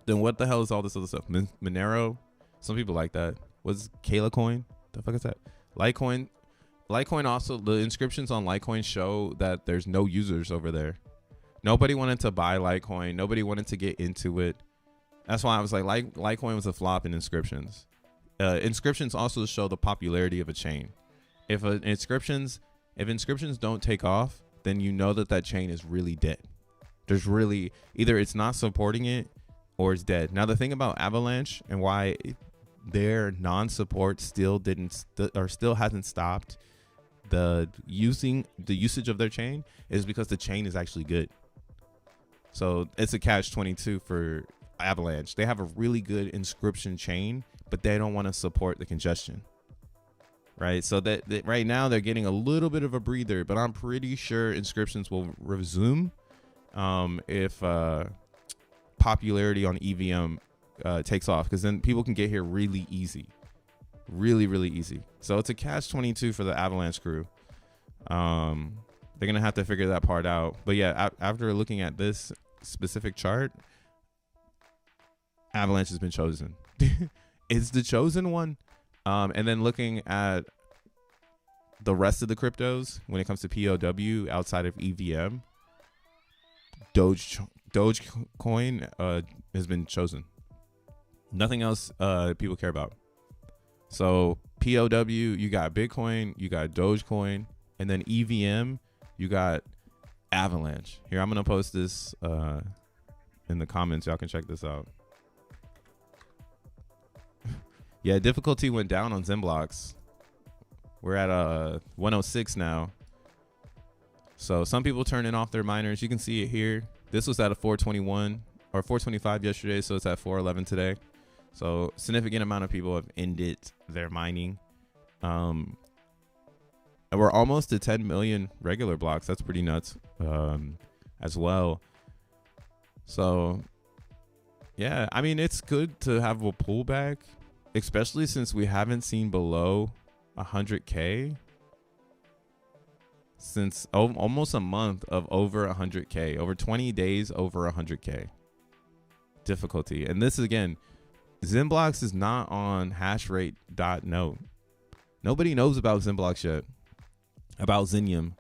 Then what the hell is all this other stuff? Monero. Some people like that. What's Kayla coin? The fuck is that? Litecoin. Litecoin also, the inscriptions on Litecoin show that there's no users over there. Nobody wanted to buy Litecoin. Nobody wanted to get into it. That's why I was like Litecoin was a flop in inscriptions. Inscriptions also show the popularity of a chain. If inscriptions don't take off, then you know that chain is really dead. There's really either it's not supporting it or it's dead. Now the thing about Avalanche and why their non-support still hasn't stopped the usage of their chain is because the chain is actually good. So it's a catch-22 for Avalanche. They have a really good inscription chain, but they don't want to support the congestion. Right, so that right now they're getting a little bit of a breather, but I'm pretty sure inscriptions will resume if popularity on EVM takes off, because then people can get here really easy, really easy. So it's a catch-22 for the Avalanche crew. They're gonna have to figure that part out. But yeah, after looking at this specific chart, Avalanche has been chosen. It's the chosen one. And then looking at the rest of the cryptos when it comes to POW outside of EVM, Dogecoin has been chosen. Nothing else people care about. So POW, you got Bitcoin, you got Dogecoin, and then EVM, you got Avalanche. Here, I'm gonna post this in the comments. Y'all can check this out. Yeah, difficulty went down on XENblocks. We're at 106 now. So some people turning off their miners. You can see it here. This was at a 421 or 425 yesterday, so it's at 411 today. So significant amount of people have ended their mining. And we're almost to 10 million regular blocks. That's pretty nuts as well. So yeah, I mean, it's good to have a pullback, especially since we haven't seen below 100K since almost a month of over 100K, over 20 days over 100K difficulty. And this again, XENblocks is not on hashrate.node. Nobody knows about XENblocks yet, about Xenium.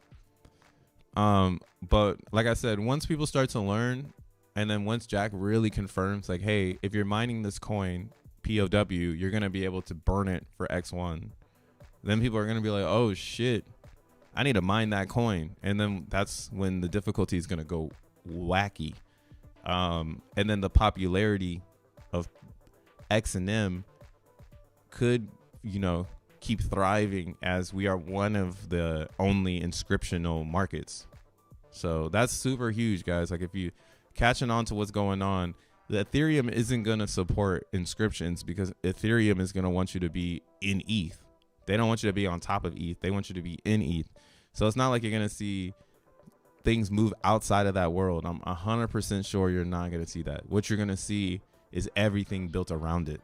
But like I said, once people start to learn, and then once Jack really confirms like, hey, if you're mining this coin POW, you're going to be able to burn it for X1. Then people are going to be like, oh shit, I need to mine that coin. And then that's when the difficulty is going to go wacky. And then the popularity of XENM could, you know, keep thriving as we are one of the only inscriptional markets. So that's super huge, guys. Like if you catching on to what's going on, the Ethereum isn't going to support inscriptions because Ethereum is going to want you to be in ETH. They don't want you to be on top of ETH. They want you to be in ETH. So it's not like you're going to see things move outside of that world. I'm 100% sure you're not going to see that. What you're going to see is everything built around it.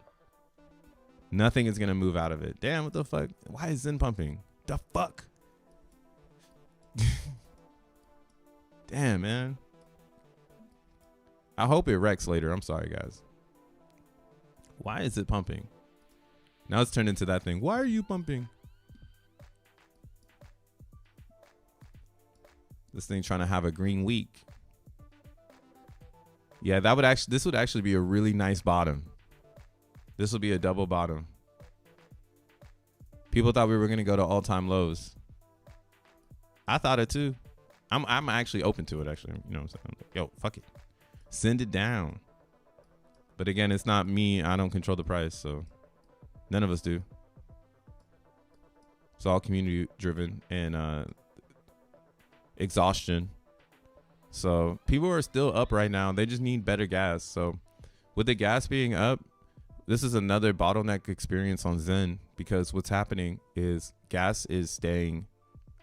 Nothing is going to move out of it. Damn, what the fuck? Why is Zen pumping? The fuck? Damn, man. I hope it wrecks later. I'm sorry, guys. Why is it pumping? Now it's turned into that thing. Why are you pumping? This thing trying to have a green week. Yeah, this would actually be a really nice bottom. This will be a double bottom. People thought we were going to go to all-time lows. I thought it too. I'm actually open to it, actually. You know what I'm saying? Yo, fuck it. Send it down. But again, it's not me. I don't control the price, so none of us do. It's all community driven, and exhaustion. So people are still up right now. They just need better gas. So with the gas being up, this is another bottleneck experience on Zen, because what's happening is gas is staying,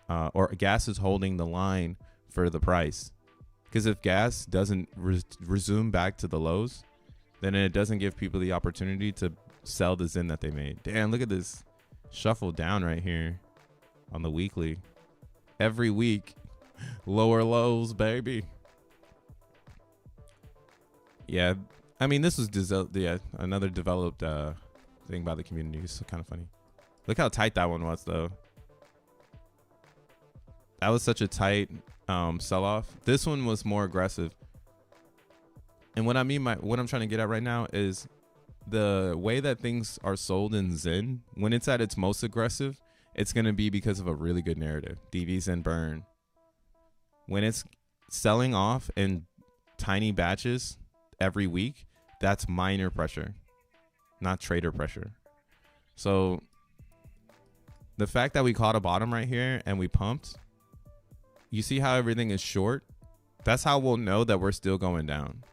or gas is holding the line for the price. Because if gas doesn't resume back to the lows, then it doesn't give people the opportunity to sell the Zen that they made. Damn, look at this shuffle down right here on the weekly. Every week, lower lows, baby. Yeah, I mean, this was another developed thing by the community. It's kind of funny. Look how tight that one was, though. That was such a tight sell-off. This one was more aggressive. And what I mean by what I'm trying to get at right now is the way that things are sold in Zen, when it's at its most aggressive, it's going to be because of a really good narrative. DV Zen burn. When it's selling off in tiny batches every week, that's minor pressure, not trader pressure. So the fact that we caught a bottom right here and we pumped, you see how everything is short? That's how we'll know that we're still going down.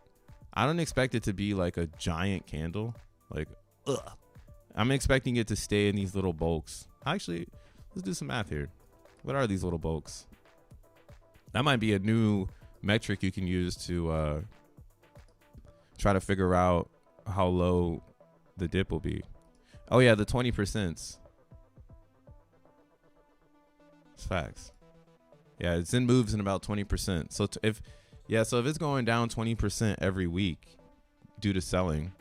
I don't expect it to be like a giant candle. Like, ugh. I'm expecting it to stay in these little bulks. Actually, let's do some math here. What are these little bulks? That might be a new metric you can use to try to figure out how low the dip will be. Oh yeah, the 20%. It's facts. Yeah, Zen moves in about 20%. So if it's going down 20% every week due to selling,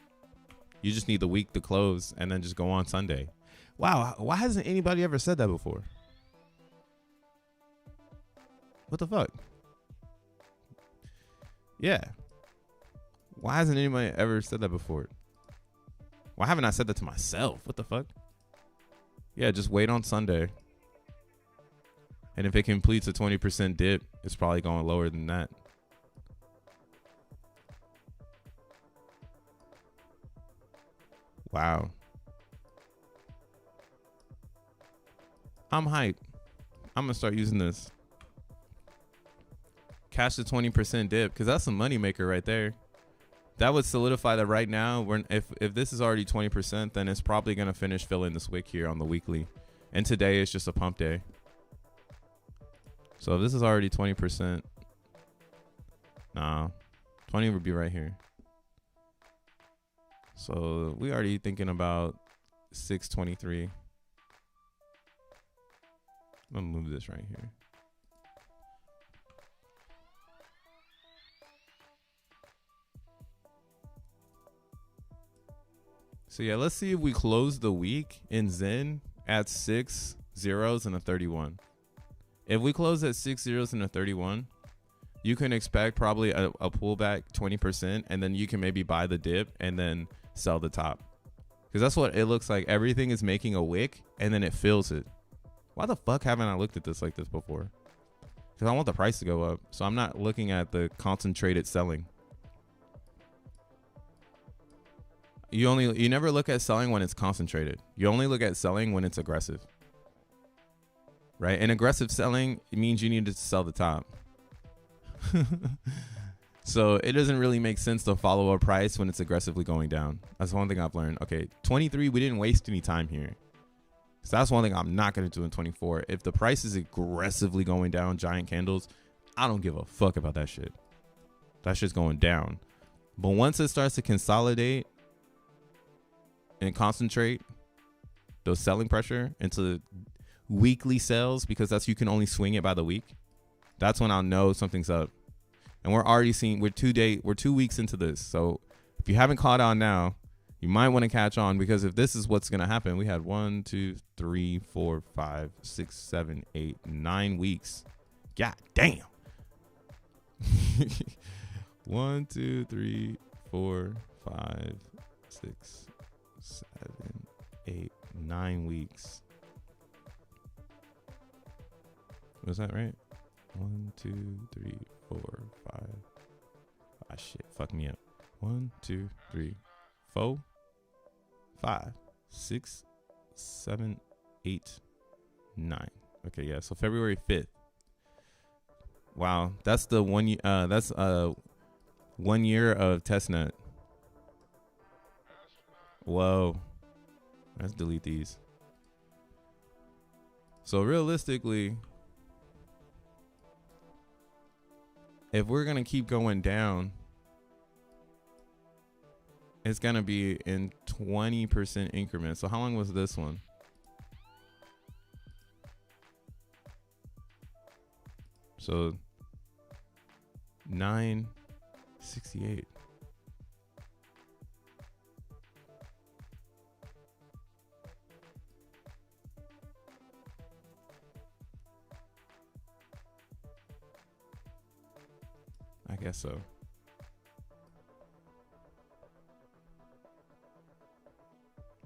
you just need the week to close and then just go on Sunday. Wow, why hasn't anybody ever said that before? What the fuck? Yeah. Why hasn't anybody ever said that before? Why haven't I said that to myself? What the fuck? Yeah, just wait on Sunday. And if it completes a 20% dip, it's probably going lower than that. Wow. I'm hyped. I'm going to start using this. Cash the 20% dip, because that's a money maker right there. That would solidify that right now. If this is already 20%, then it's probably going to finish filling this wick here on the weekly. And today is just a pump day. So if this is already 20%, nah, 20 would be right here. So we already thinking about 623. I'm gonna move this right here. So yeah, let's see if we close the week in Zen at 6 zeros and a 31. If we close at 6 zeros and a 31, you can expect probably a pullback 20%, and then you can maybe buy the dip and then sell the top. Because that's what it looks like. Everything is making a wick and then it fills it. Why the fuck haven't I looked at this like this before? Because I want the price to go up. So I'm not looking at the concentrated selling. You never look at selling when it's concentrated. You only look at selling when it's aggressive. Right? And aggressive selling, it means you need to sell the top. So it doesn't really make sense to follow a price when it's aggressively going down. That's one thing I've learned. Okay, 23, we didn't waste any time here. So that's one thing I'm not going to do in 24. If the price is aggressively going down, giant candles, I don't give a fuck about that shit. That shit's going down. But once it starts to consolidate and concentrate those selling pressure into weekly sales, because that's, you can only swing it by the week, that's when I'll know something's up. And we're already seeing, we're 2 weeks into this. So if you haven't caught on now, you might want to catch on, because if this is what's going to happen, we had 1, 2, 3, 4, 5, 6, 7, 8, 9 weeks. God damn. 1, 2, 3, 4, 5, 6, 7, 8, 9 weeks. Was that right? 1, 2, 3, 4, 5. Ah, shit. Fuck me up. 1, 2, 3, 4, 5, 6, 7, 8, 9. Okay, yeah. So February 5th. Wow, that's the that's 1 year of testnet. Whoa. Let's delete these. So realistically, if we're gonna keep going down, it's gonna be in 20% increments. So how long was this one? So 968. I guess so.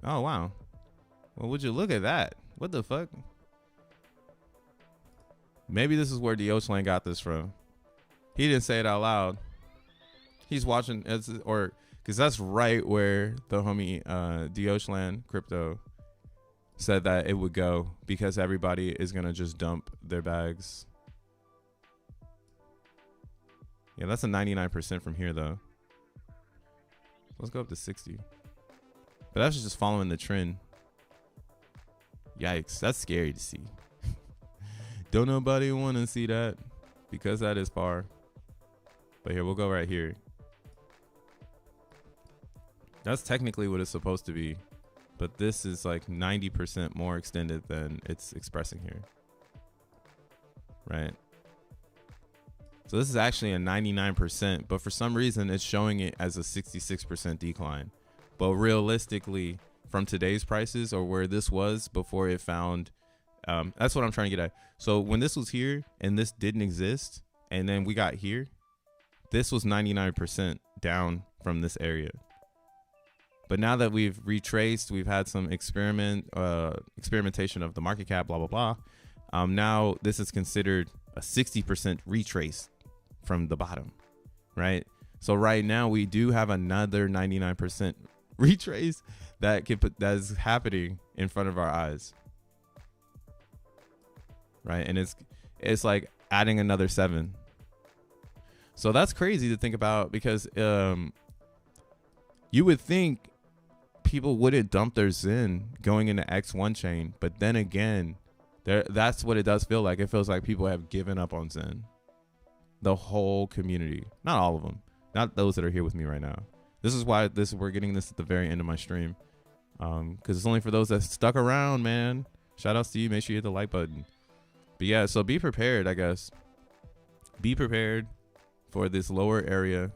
Oh, wow. Well, would you look at that? What the fuck? Maybe this is where dApp got this from. He didn't say it out loud. He's watching, or because that's right where the homie dApp crypto said that it would go, because everybody is gonna just dump their bags. Yeah, that's a 99% from here though. Let's go up to 60. But that's just following the trend. Yikes, that's scary to see. Don't nobody want to see that, because that is par. But here, we'll go right here. That's technically what it's supposed to be, but this is like 90% more extended than it's expressing here. Right? So this is actually a 99%, but for some reason it's showing it as a 66% decline. But realistically, from today's prices, or where this was before it found, that's what I'm trying to get at. So when this was here and this didn't exist, and then we got here, this was 99% down from this area. But now that we've retraced, we've had some experimentation of the market cap, blah, blah, blah. Now this is considered a 60% retrace from the bottom, right? So right now we do have another 99% retrace that is happening in front of our eyes, right? And it's like adding another 7. So that's crazy to think about, because you would think people wouldn't dump their Zen going into X1 chain, but then again, that's what it does feel like. It feels like people have given up on Zen. The whole community, not all of them, not those that are here with me right now. This is why we're getting this at the very end of my stream, because it's only for those that stuck around, man. Shout outs to you. Make sure you hit the like button. But yeah, so be prepared, I guess. Be prepared for this lower area.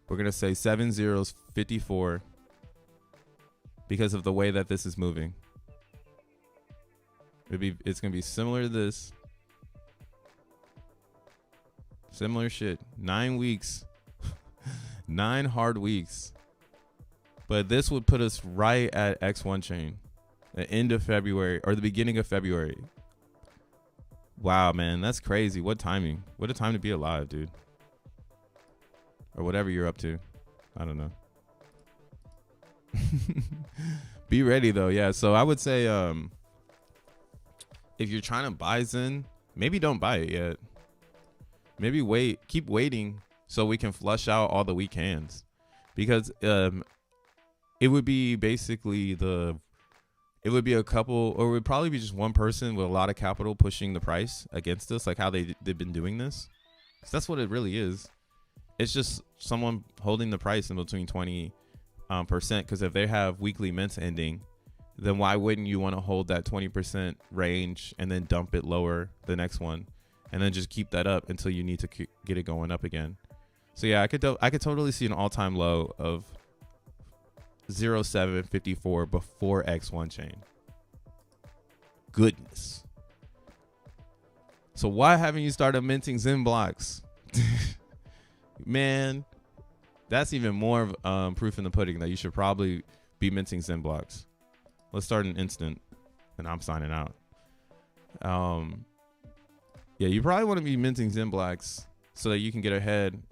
We're gonna say 7054 because of the way that this is moving. It's gonna be similar to this. Similar shit. 9 weeks. 9 hard weeks. But this would put us right at X1 chain. The end of February, or the beginning of February. Wow, man. That's crazy. What timing. What a time to be alive, dude. Or whatever you're up to. I don't know. Be ready, though. Yeah, so I would say if you're trying to buy Zen, maybe don't buy it yet. Maybe wait, keep waiting so we can flush out all the weak hands, because it would be basically it would be a couple, or it would probably be just one person with a lot of capital pushing the price against us, like how they've been doing this. 'Cause that's what it really is. It's just someone holding the price in between 20%. Because if they have weekly mints ending, then why wouldn't you want to hold that 20% range and then dump it lower the next one? And then just keep that up until you need to get it going up again. So yeah, I could totally see an all-time low of 0754 before X1 chain. Goodness. So why haven't you started minting XENblocks? Man, that's even more proof in the pudding that you should probably be minting XENblocks. Let's start an instant, and I'm signing out. Yeah, you probably want to be minting XENblocks so that you can get ahead.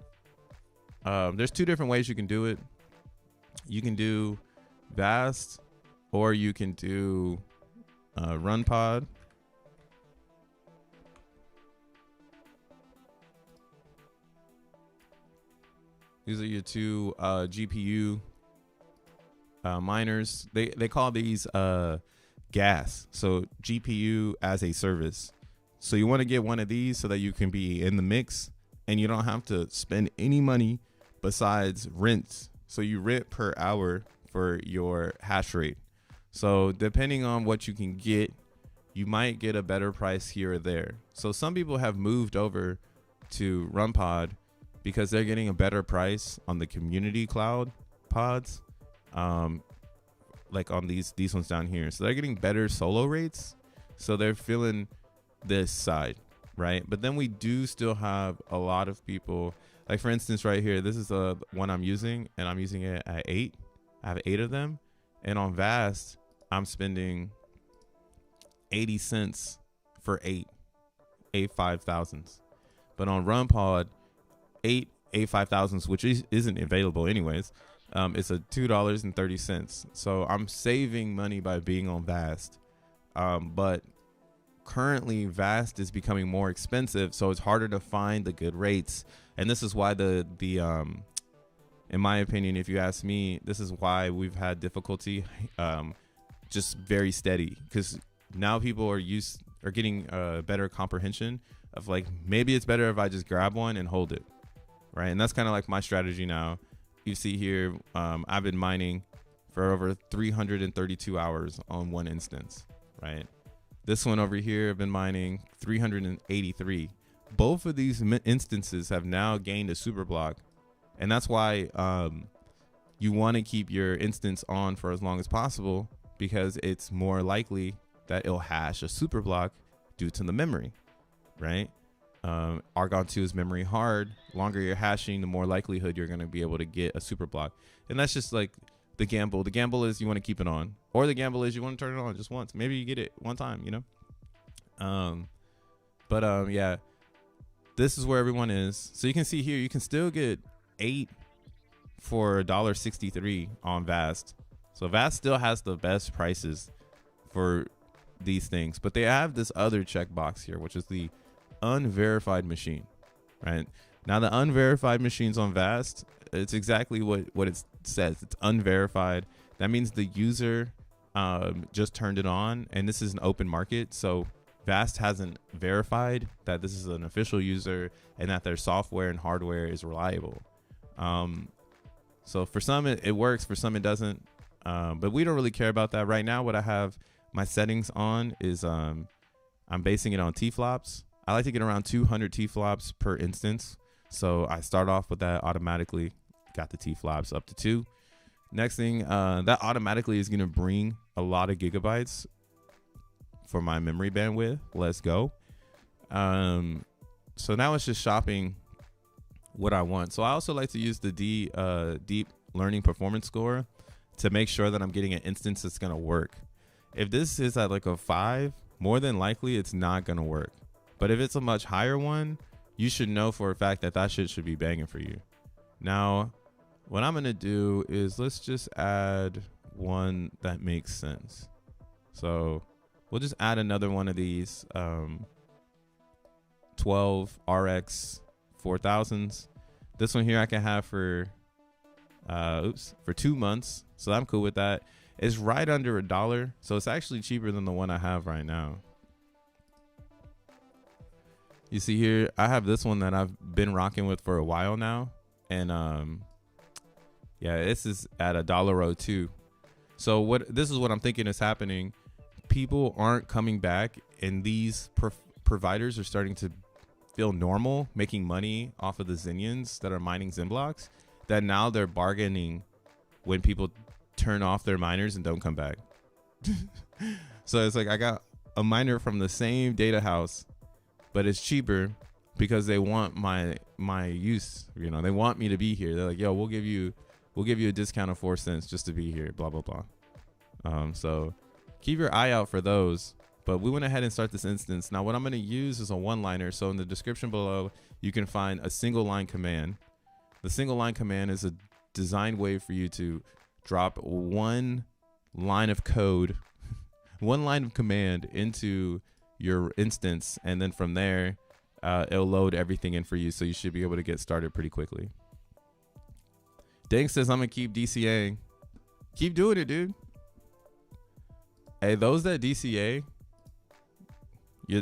There's 2 different ways you can do it. You can do Vast, or you can do Run Pod. These are your two GPU miners. They call these gas. So GPU as a service. So you want to get one of these so that you can be in the mix and you don't have to spend any money besides rent. So you rent per hour for your hash rate. So depending on what you can get, you might get a better price here or there. So some people have moved over to RunPod because they're getting a better price on the community cloud pods, like on these ones down here. So they're getting better solo rates. So they're feeling this side, right? But then we do still have a lot of people, like for instance right here, this is the one I'm using, and I'm using it at 8. I have 8 of them, and on Vast I'm spending 80 cents for 8 5000s. But on RunPod, 8 5000s, which isn't available anyways, it's a $2.30. So I'm saving money by being on Vast, but currently Vast is becoming more expensive, so it's harder to find the good rates. And this is why the in my opinion, if you ask me, this is why we've had difficulty just very steady, because now people are getting a better comprehension of like, maybe it's better if I just grab one and hold it, right? And that's kind of like my strategy now. You see here, I've been mining for over 332 hours on one instance, right? This one over here, I've been mining 383. Both of these instances have now gained a super block. And that's why you want to keep your instance on for as long as possible, because it's more likely that it'll hash a super block due to the memory, right? Argon 2 is memory hard. Longer you're hashing, the more likelihood you're going to be able to get a super block. And that's just like the gamble. The gamble is you want to keep it on, or the gamble is you want to turn it on just once. Maybe you get it one time, you know? Yeah, this is where everyone is. So you can see here, you can still get 8 for $1.63 on Vast. So Vast still has the best prices for these things, but they have this other checkbox here, which is the unverified machine, right? Now the unverified machines on Vast, it's exactly what it says. It's unverified. That means the user just turned it on, and this is an open market. So Vast hasn't verified that this is an official user and that their software and hardware is reliable. So for some it works, for some it doesn't. But we don't really care about that right now. What I have my settings on is I'm basing it on T-flops. I like to get around 200 T-flops per instance. So I start off with that automatically. Got the T-flops up to 2. Next thing, that automatically is going to bring a lot of gigabytes for my memory bandwidth. Let's go. So now it's just shopping what I want. So I also like to use the deep learning performance score to make sure that I'm getting an instance that's going to work. If this is at like a 5, more than likely it's not going to work. But if it's a much higher one, you should know for a fact that that shit should be banging for you. Now, what I'm going to do is let's just add one that makes sense. So we'll just add another one of these 12 RX 4000s. This one here I can have for 2 months. So I'm cool with that. It's right under $1. So it's actually cheaper than the one I have right now. You see here, I have this one that I've been rocking with for a while now. And yeah, this is at $1.02. So this is what I'm thinking is happening. People aren't coming back, and these providers are starting to feel normal making money off of the Xenians that are mining XENblocks, that now they're bargaining when people turn off their miners and don't come back. So it's like I got a miner from the same data house, but it's cheaper because they want my use. You know, they want me to be here. They're like, yo, we'll give you a discount of 4 cents just to be here, blah blah blah. So keep your eye out for those. But we went ahead and start this instance. Now what I'm going to use is a one-liner. So in the description below, you can find a single line command. The single line command is a designed way for you to drop one line of code, one line of command into your instance. And then from there, it'll load everything in for you. So you should be able to get started pretty quickly. Dink says, I'm gonna keep DCAing. Keep doing it, dude. Hey, those that DCA,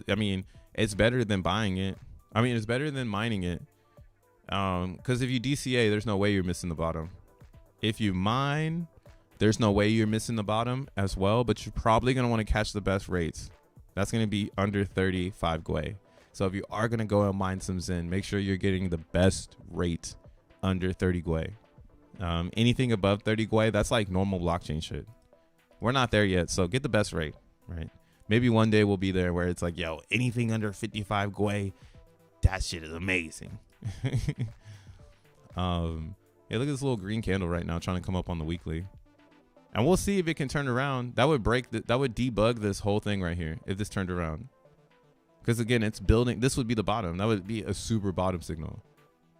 I mean, it's better than buying it. I mean, it's better than mining it. Because if you DCA, there's no way you're missing the bottom. If you mine, there's no way you're missing the bottom as well, but you're probably going to want to catch the best rates. That's going to be under 35 Gwei. So if you are going to go and mine some Zen, make sure you're getting the best rate under 30 Gwei. Anything above 30 Gwei, that's like normal blockchain shit. We're not there yet, so get the best rate, right? Maybe one day we'll be there where it's like, yo, anything under 55 Gwei, that shit is amazing. Yeah, look at this little green candle right now trying to come up on the weekly. And we'll see if it can turn around. That would that would debug this whole thing right here if this turned around. Because again, it's building. This would be the bottom. That would be a super bottom signal.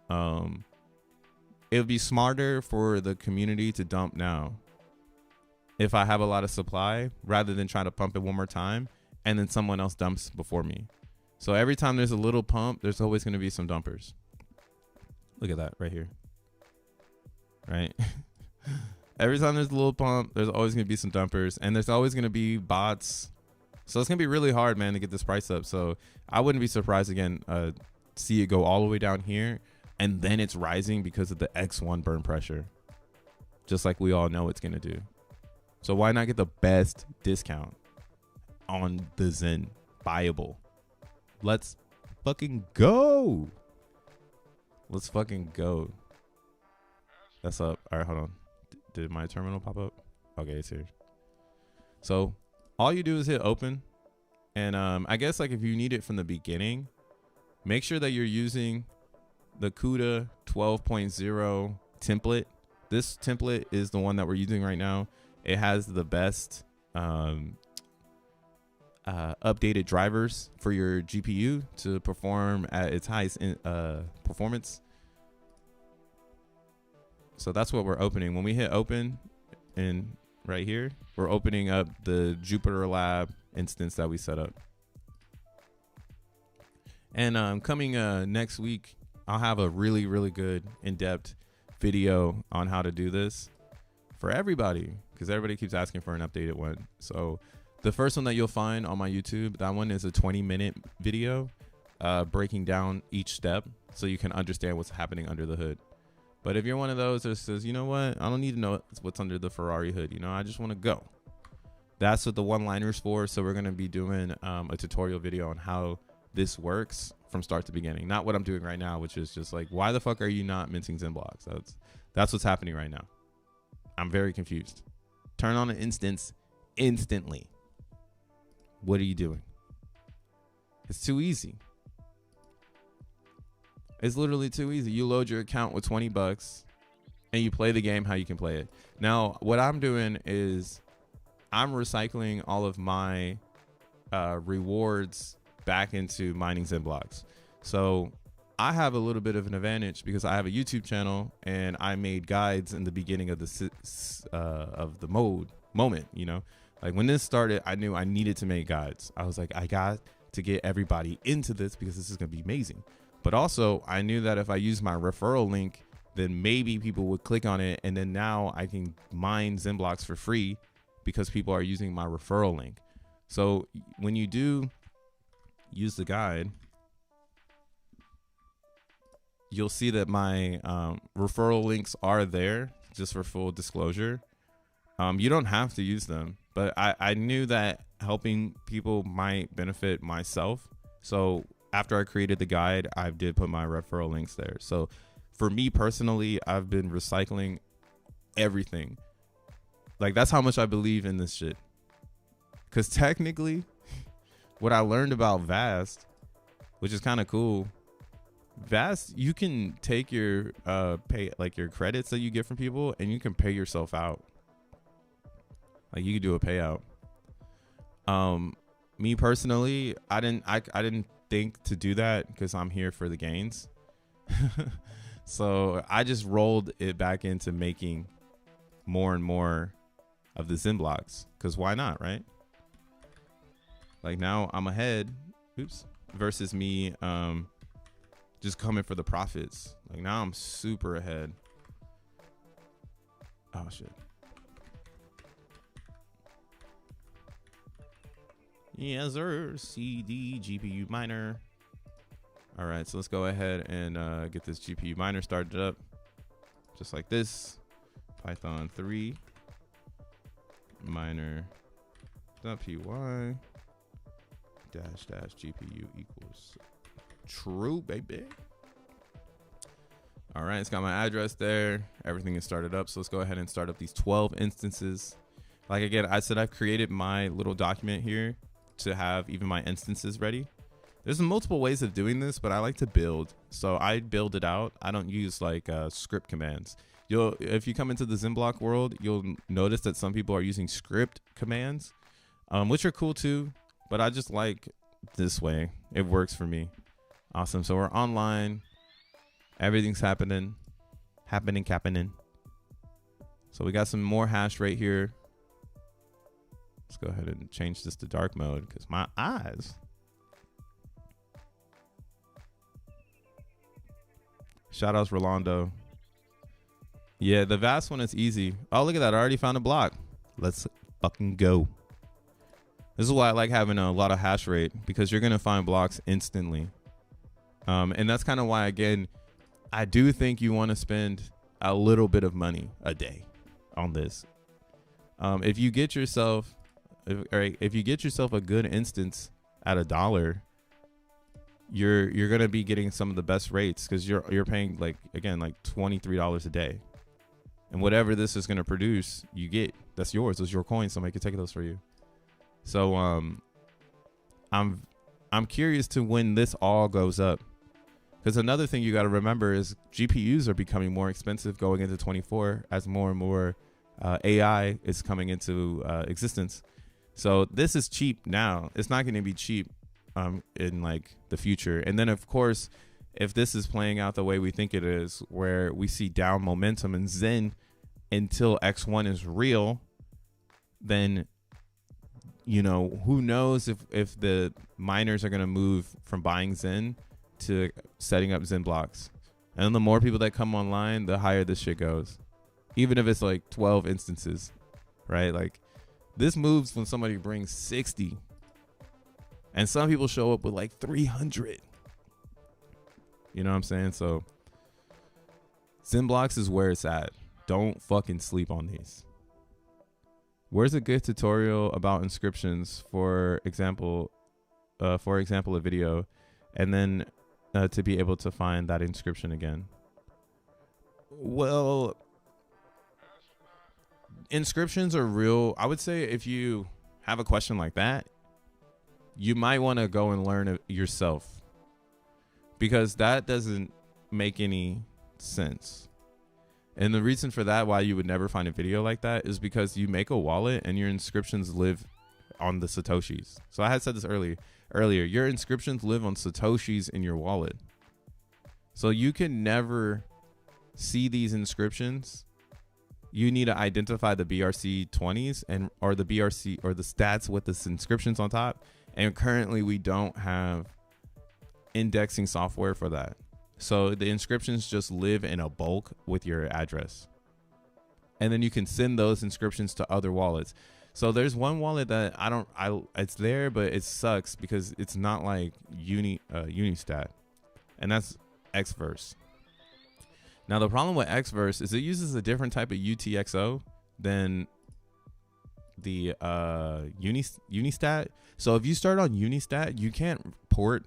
It would be smarter for the community to dump now. If I have a lot of supply, rather than trying to pump it one more time, and then someone else dumps before me. So every time there's a little pump, there's always going to be some dumpers. Look at that right here. Right? Every time there's a little pump, there's always going to be some dumpers, and there's always going to be bots. So it's going to be really hard, man, to get this price up. So I wouldn't be surprised, again, see it go all the way down here, and then it's rising because of the X1 burn pressure, just like we all know it's going to do. So why not get the best discount on the Zen buyable? Let's fucking go. Let's fucking go. That's up. All right, hold on. Did my terminal pop up? Okay, it's here. So all you do is hit open. And I guess like if you need it from the beginning, make sure that you're using the CUDA 12.0 template. This template is the one that we're using right now. It has the best updated drivers for your GPU to perform at its highest performance. So that's what we're opening. When we hit open, and right here, we're opening up the Jupyter Lab instance that we set up. And coming next week, I'll have a really, really good in-depth video on how to do this for everybody, because everybody keeps asking for an updated one. So the first one that you'll find on my YouTube, that one is a 20-minute video breaking down each step so you can understand what's happening under the hood. But if you're one of those that says, you know what, I don't need to know what's under the Ferrari hood, you know, I just want to go. That's what the one-liner's for. So we're going to be doing a tutorial video on how this works from start to beginning. Not what I'm doing right now, which is just like, why the fuck are you not minting XENblocks? That's what's happening right now. I'm very confused. Turn on an instance instantly. What are you doing? It's too easy. It's literally too easy. You load your account with 20 bucks and you play the game how you can play it. Now, what I'm doing is I'm recycling all of my rewards back into mining XENblocks. So I have a little bit of an advantage because I have a YouTube channel and I made guides in the beginning of the moment, you know, like when this started, I knew I needed to make guides. I was like, I got to get everybody into this because this is going to be amazing. But also I knew that if I use my referral link, then maybe people would click on it. And then now I can mine XENblocks for free because people are using my referral link. So when you do use the guide, you'll see that my referral links are there, just for full disclosure. You don't have to use them, but I knew that helping people might benefit myself. So after I created the guide, I did put my referral links there. So for me personally, I've been recycling everything. Like, that's how much I believe in this shit. Because technically, what I learned about Vast, which is kind of cool, Vast, you can take your your credits that you get from people and you can pay yourself out. Like, you could do a payout. Me personally, I didn't think to do that because I'm here for the gains. So I just rolled it back into making more and more of the XENblocks, because why not, right? Like, now I'm ahead, versus me just coming for the profits. Like, now I'm super ahead. Oh shit. Yes, sir. CD GPU miner. All right, so let's go ahead and get this GPU miner started up, just like this. Python 3 miner .py dash GPU equals true, baby. All right, it's got my address there. Everything is started up. So let's go ahead and start up these 12 instances. Like again, I said I've created my little document here to have even my instances ready. There's multiple ways of doing this, but I like to build. So I build it out. I don't use like script commands. If you come into the XENblock world, you'll notice that some people are using script commands, which are cool too. But I just like this way. It works for me. Awesome. So we're online. Everything's happening. So we got some more hash rate here. Let's go ahead and change this to dark mode because my eyes. Shout outs Rolando. Yeah, the vast one is easy. Oh, look at that. I already found a block. Let's fucking go. This is why I like having a lot of hash rate, because you're going to find blocks instantly. And that's kind of why, again, I do think you want to spend a little bit of money a day on this. If you get yourself a good instance at $1, you're going to be getting some of the best rates, because you're paying like $23 a day. And whatever this is going to produce, you get, that's yours. Those are your coins. Somebody can take those for you. So I'm curious to when this all goes up, because another thing you got to remember is GPUs are becoming more expensive going into 24 as more and more AI is coming into existence. So this is cheap now. It's not going to be cheap in like the future. And then of course, if this is playing out the way we think it is, where we see down momentum in Zen until X1 is real, then, you know, who knows if the miners are going to move from buying Zen to setting up XENblocks. And the more people that come online, the higher this shit goes. Even if it's like 12 instances, right? Like this moves when somebody brings 60. And some people show up with like 300. You know what I'm saying? So XENblocks is where it's at. Don't fucking sleep on these. Where's a good tutorial about inscriptions, for example, a video, and then to be able to find that inscription again? Well, inscriptions are real. I would say if you have a question like that, you might want to go and learn it yourself, because that doesn't make any sense. And the reason for that, why you would never find a video like that, is because you make a wallet and your inscriptions live on the Satoshis. So I had said this earlier, your inscriptions live on Satoshis in your wallet. So you can never see these inscriptions. You need to identify the BRC20s or the BRC or the stats with the inscriptions on top. And currently we don't have indexing software for that. So the inscriptions just live in a bulk with your address. And then you can send those inscriptions to other wallets. So there's one wallet that it's there, but it sucks because it's not like Unistat. And that's Xverse. Now the problem with Xverse is it uses a different type of UTXO than the Unistat. So if you start on Unistat, you can't port,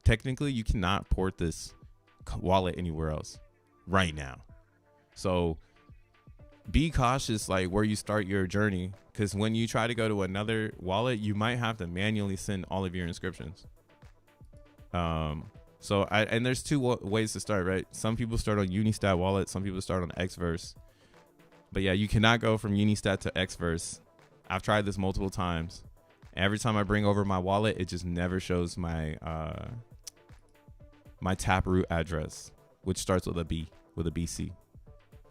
technically you cannot port this wallet anywhere else right now. So be cautious like where you start your journey, because when you try to go to another wallet, you might have to manually send all of your inscriptions. And there's two ways to start, right? Some people start on Unistat wallet, some people start on Xverse. But yeah, you cannot go from Unistat to Xverse. I've tried this multiple times. Every time I bring over my wallet, it just never shows my my taproot address, which starts with a B, with a BC.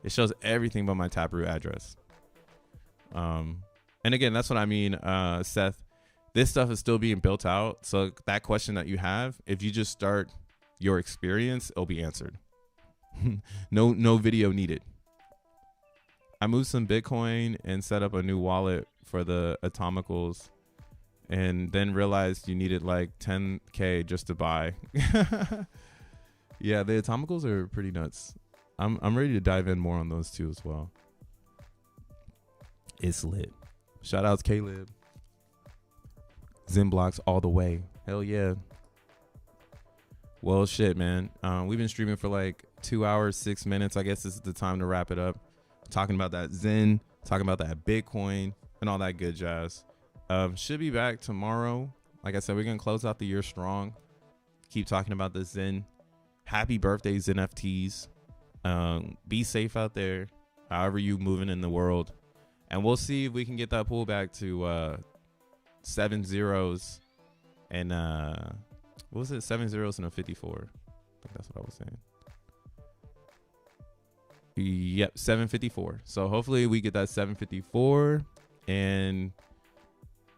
It shows everything but my taproot address. And again, that's what I mean, Seth. This stuff is still being built out. So that question that you have, if you just start your experience, it'll be answered. No video needed. I moved some Bitcoin and set up a new wallet for the atomicals, and then realized you needed like 10K just to buy. Yeah, the atomicals are pretty nuts. I'm ready to dive in more on those too as well. It's lit. Shout outs Caleb. XENblocks all the way. Hell yeah. Well, shit, man. We've been streaming for like 2 hours, 6 minutes. I guess this is the time to wrap it up. Talking about that Zen, talking about that Bitcoin, and all that good jazz. Should be back tomorrow. Like I said, we're going to close out the year strong. Keep talking about the Zen. Happy birthday, XeNFTs. Be safe out there, however you moving in the world. And we'll see if we can get that pullback to 7 zeros and what was it? 7 zeros and a 54. I think that's what I was saying. Yep, 754. So hopefully we get that 754 and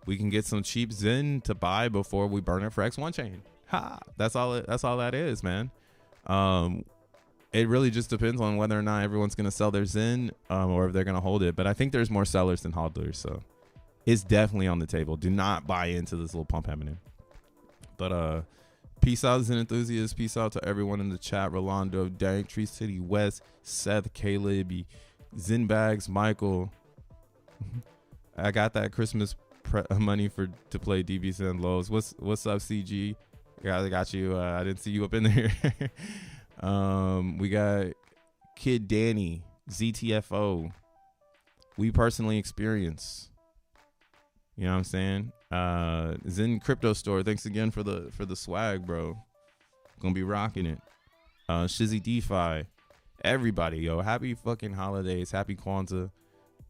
we can get some cheap Zen to buy before we burn it for X1 chain. Ha! That's all that is, man. It really just depends on whether or not everyone's gonna sell their Zen or if they're gonna hold it. But I think there's more sellers than hodlers, so it's definitely on the table. Do not buy into this little pump happening. But peace out, Zen enthusiasts. Peace out to everyone in the chat. Rolando, Dank, Tree City West, Seth, Caleb, Zen Bags, Michael. I got that Christmas money to play DBs and lows. What's up, CG? I got you. I didn't see you up in there. We got Kid Danny, ZTFO. We personally experience. You know what I'm saying? Zen Crypto Store. Thanks again for the swag, bro. Gonna be rocking it. Shizzy DeFi. Everybody, yo. Happy fucking holidays. Happy Kwanzaa.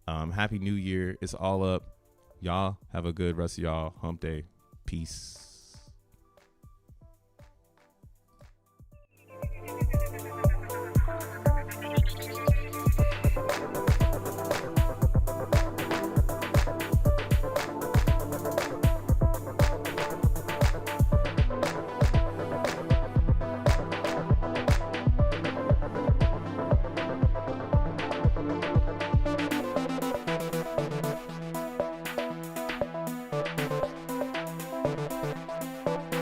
Happy New Year. It's all up. Y'all have a good rest of y'all hump day. Peace.